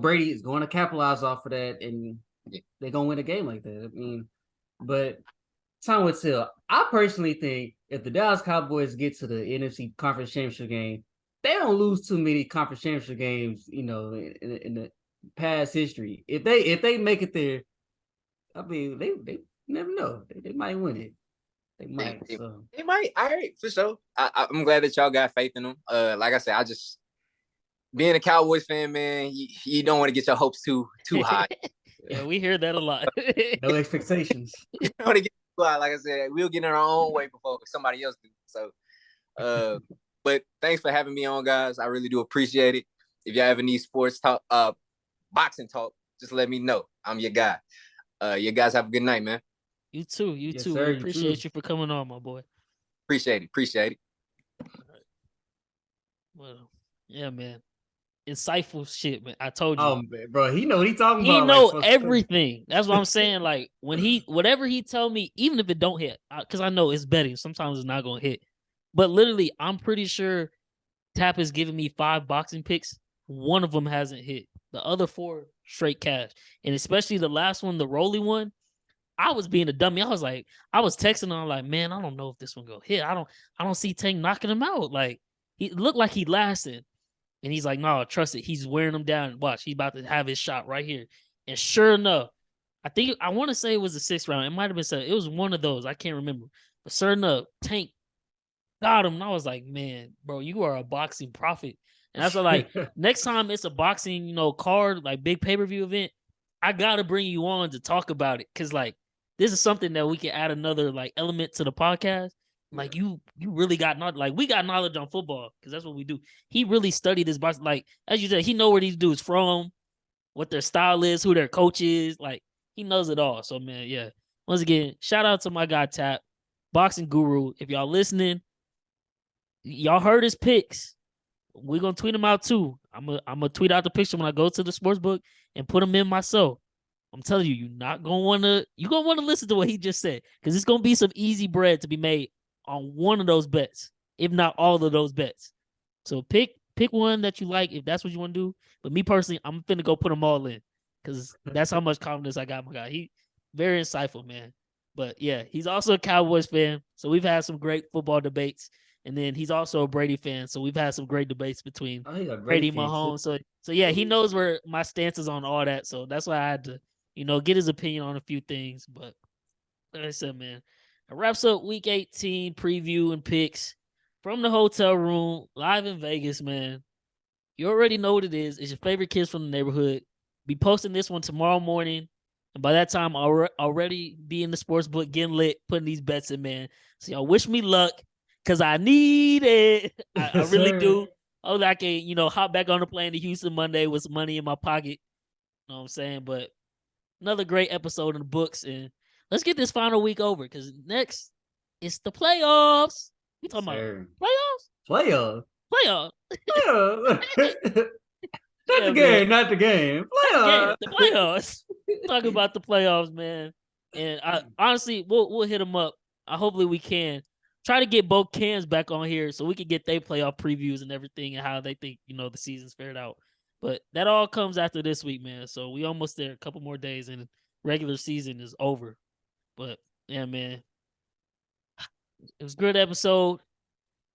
Brady is going to capitalize off of that, and they're gonna win a game like that. I mean, but time will tell. I personally think if the Dallas Cowboys get to the NFC Conference Championship game, they don't lose too many conference championship games, in the past history. If they make it there, I mean, they never know. They might win it. They might. They might. All right, for sure. I'm glad that y'all got faith in them. Like I said, being a Cowboys fan, man, you don't want to get your hopes too high. Yeah, we hear that a lot. No expectations. Like I said, we'll get in our own way before somebody else do. So, but thanks for having me on, guys. I really do appreciate it. If y'all ever need sports talk, boxing talk, just let me know. I'm your guy. You guys have a good night, man. You too. You Yes, too. sir, We appreciate you for coming on, my boy. Appreciate it. Well, yeah, man. Insightful shit, man. I told you. Oh, man, bro, he know what he talking He about. know like, everything. That's what I'm saying. Like whatever he tell me, even if it don't hit, because I know it's betting. Sometimes it's not gonna hit. But literally, I'm pretty sure Tap is giving me 5 boxing picks. One of them hasn't hit. The other 4 straight cash, and especially the last one, the Rolly one. I was being a dummy. I was texting him. I'm like, man, I don't know if this one go hit. I don't see Tank knocking him out. Like he looked like he lasted. And he's like, no, trust it. He's wearing them down. Watch, he's about to have his shot right here. And sure enough, I want to say it was the 6th round. It might have been 7. It was one of those. I can't remember. But sure enough, Tank got him. And I was like, man, bro, you are a boxing prophet. And that's what, like, next time it's a boxing, card, like big pay-per-view event, I got to bring you on to talk about it. Because, like, this is something that we can add another, like, element to the podcast. Like you really got knowledge. Like we got knowledge on football because that's what we do. He really studied this box. Like as you said, he know where these dudes from, what their style is, who their coach is. Like he knows it all. So man, yeah. Once again, shout out to my guy Tap, boxing guru. If y'all listening, y'all heard his picks. We're gonna tweet them out too. I'm gonna tweet out the picture when I go to the sportsbook and put them in myself. I'm telling you, you're gonna wanna listen to what he just said because it's gonna be some easy bread to be made on one of those bets, if not all of those bets. So pick one that you like if that's what you want to do. But me personally, I'm finna go put them all in because that's how much confidence I got in my guy. He very insightful, man. But yeah, he's also a Cowboys fan. So we've had some great football debates. And then he's also a Brady fan. So we've had some great debates between Brady and Mahomes. So yeah, he knows where my stance is on all that. So that's why I had to, get his opinion on a few things. But like I said, man, it wraps up week 18 preview and picks from the hotel room live in Vegas, man. You already know what it is. It's your favorite kids from the neighborhood. Be posting this one tomorrow morning. And by that time, I'll already be in the sports book getting lit, putting these bets in, man. So y'all wish me luck because I need it. I really do. Oh, I can, hop back on the plane to Houston Monday with some money in my pocket. You know what I'm saying? But another great episode in the books. And let's get this final week over because next it's the playoffs. We talking about playoffs? Playoffs. Not the game. Not the game. Playoffs. The playoffs. Talk about the playoffs, man. And honestly, we'll hit them up. Hopefully we can try to get both Cams back on here so we can get their playoff previews and everything and how they think the season's fared out. But that all comes after this week, man. So we almost there. A couple more days and regular season is over. But yeah, man, it was a good episode.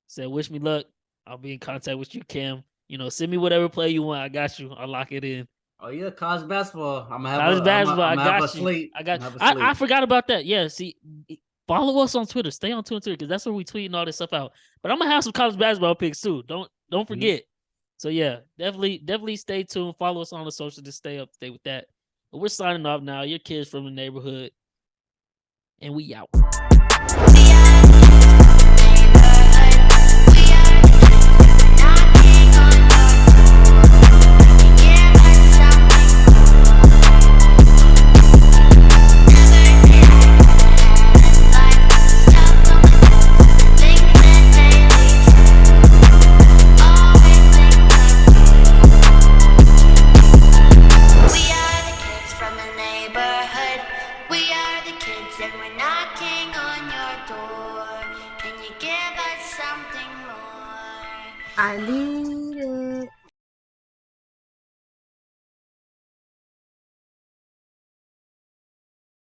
Said wish me luck. I'll be in contact with you, Cam. Send me whatever play you want. I got you. I'll lock it in. Oh yeah, college basketball. I'm gonna have college basketball. I got you. Slate. I forgot about that. Yeah, see, follow us on Twitter. Stay on Twitter because that's where we tweeting all this stuff out. But I'm gonna have some college basketball picks too. Don't forget. So yeah, definitely stay tuned. Follow us on the social to stay up to date with that. But we're signing off now. Your kids from the neighborhood, and we out. I need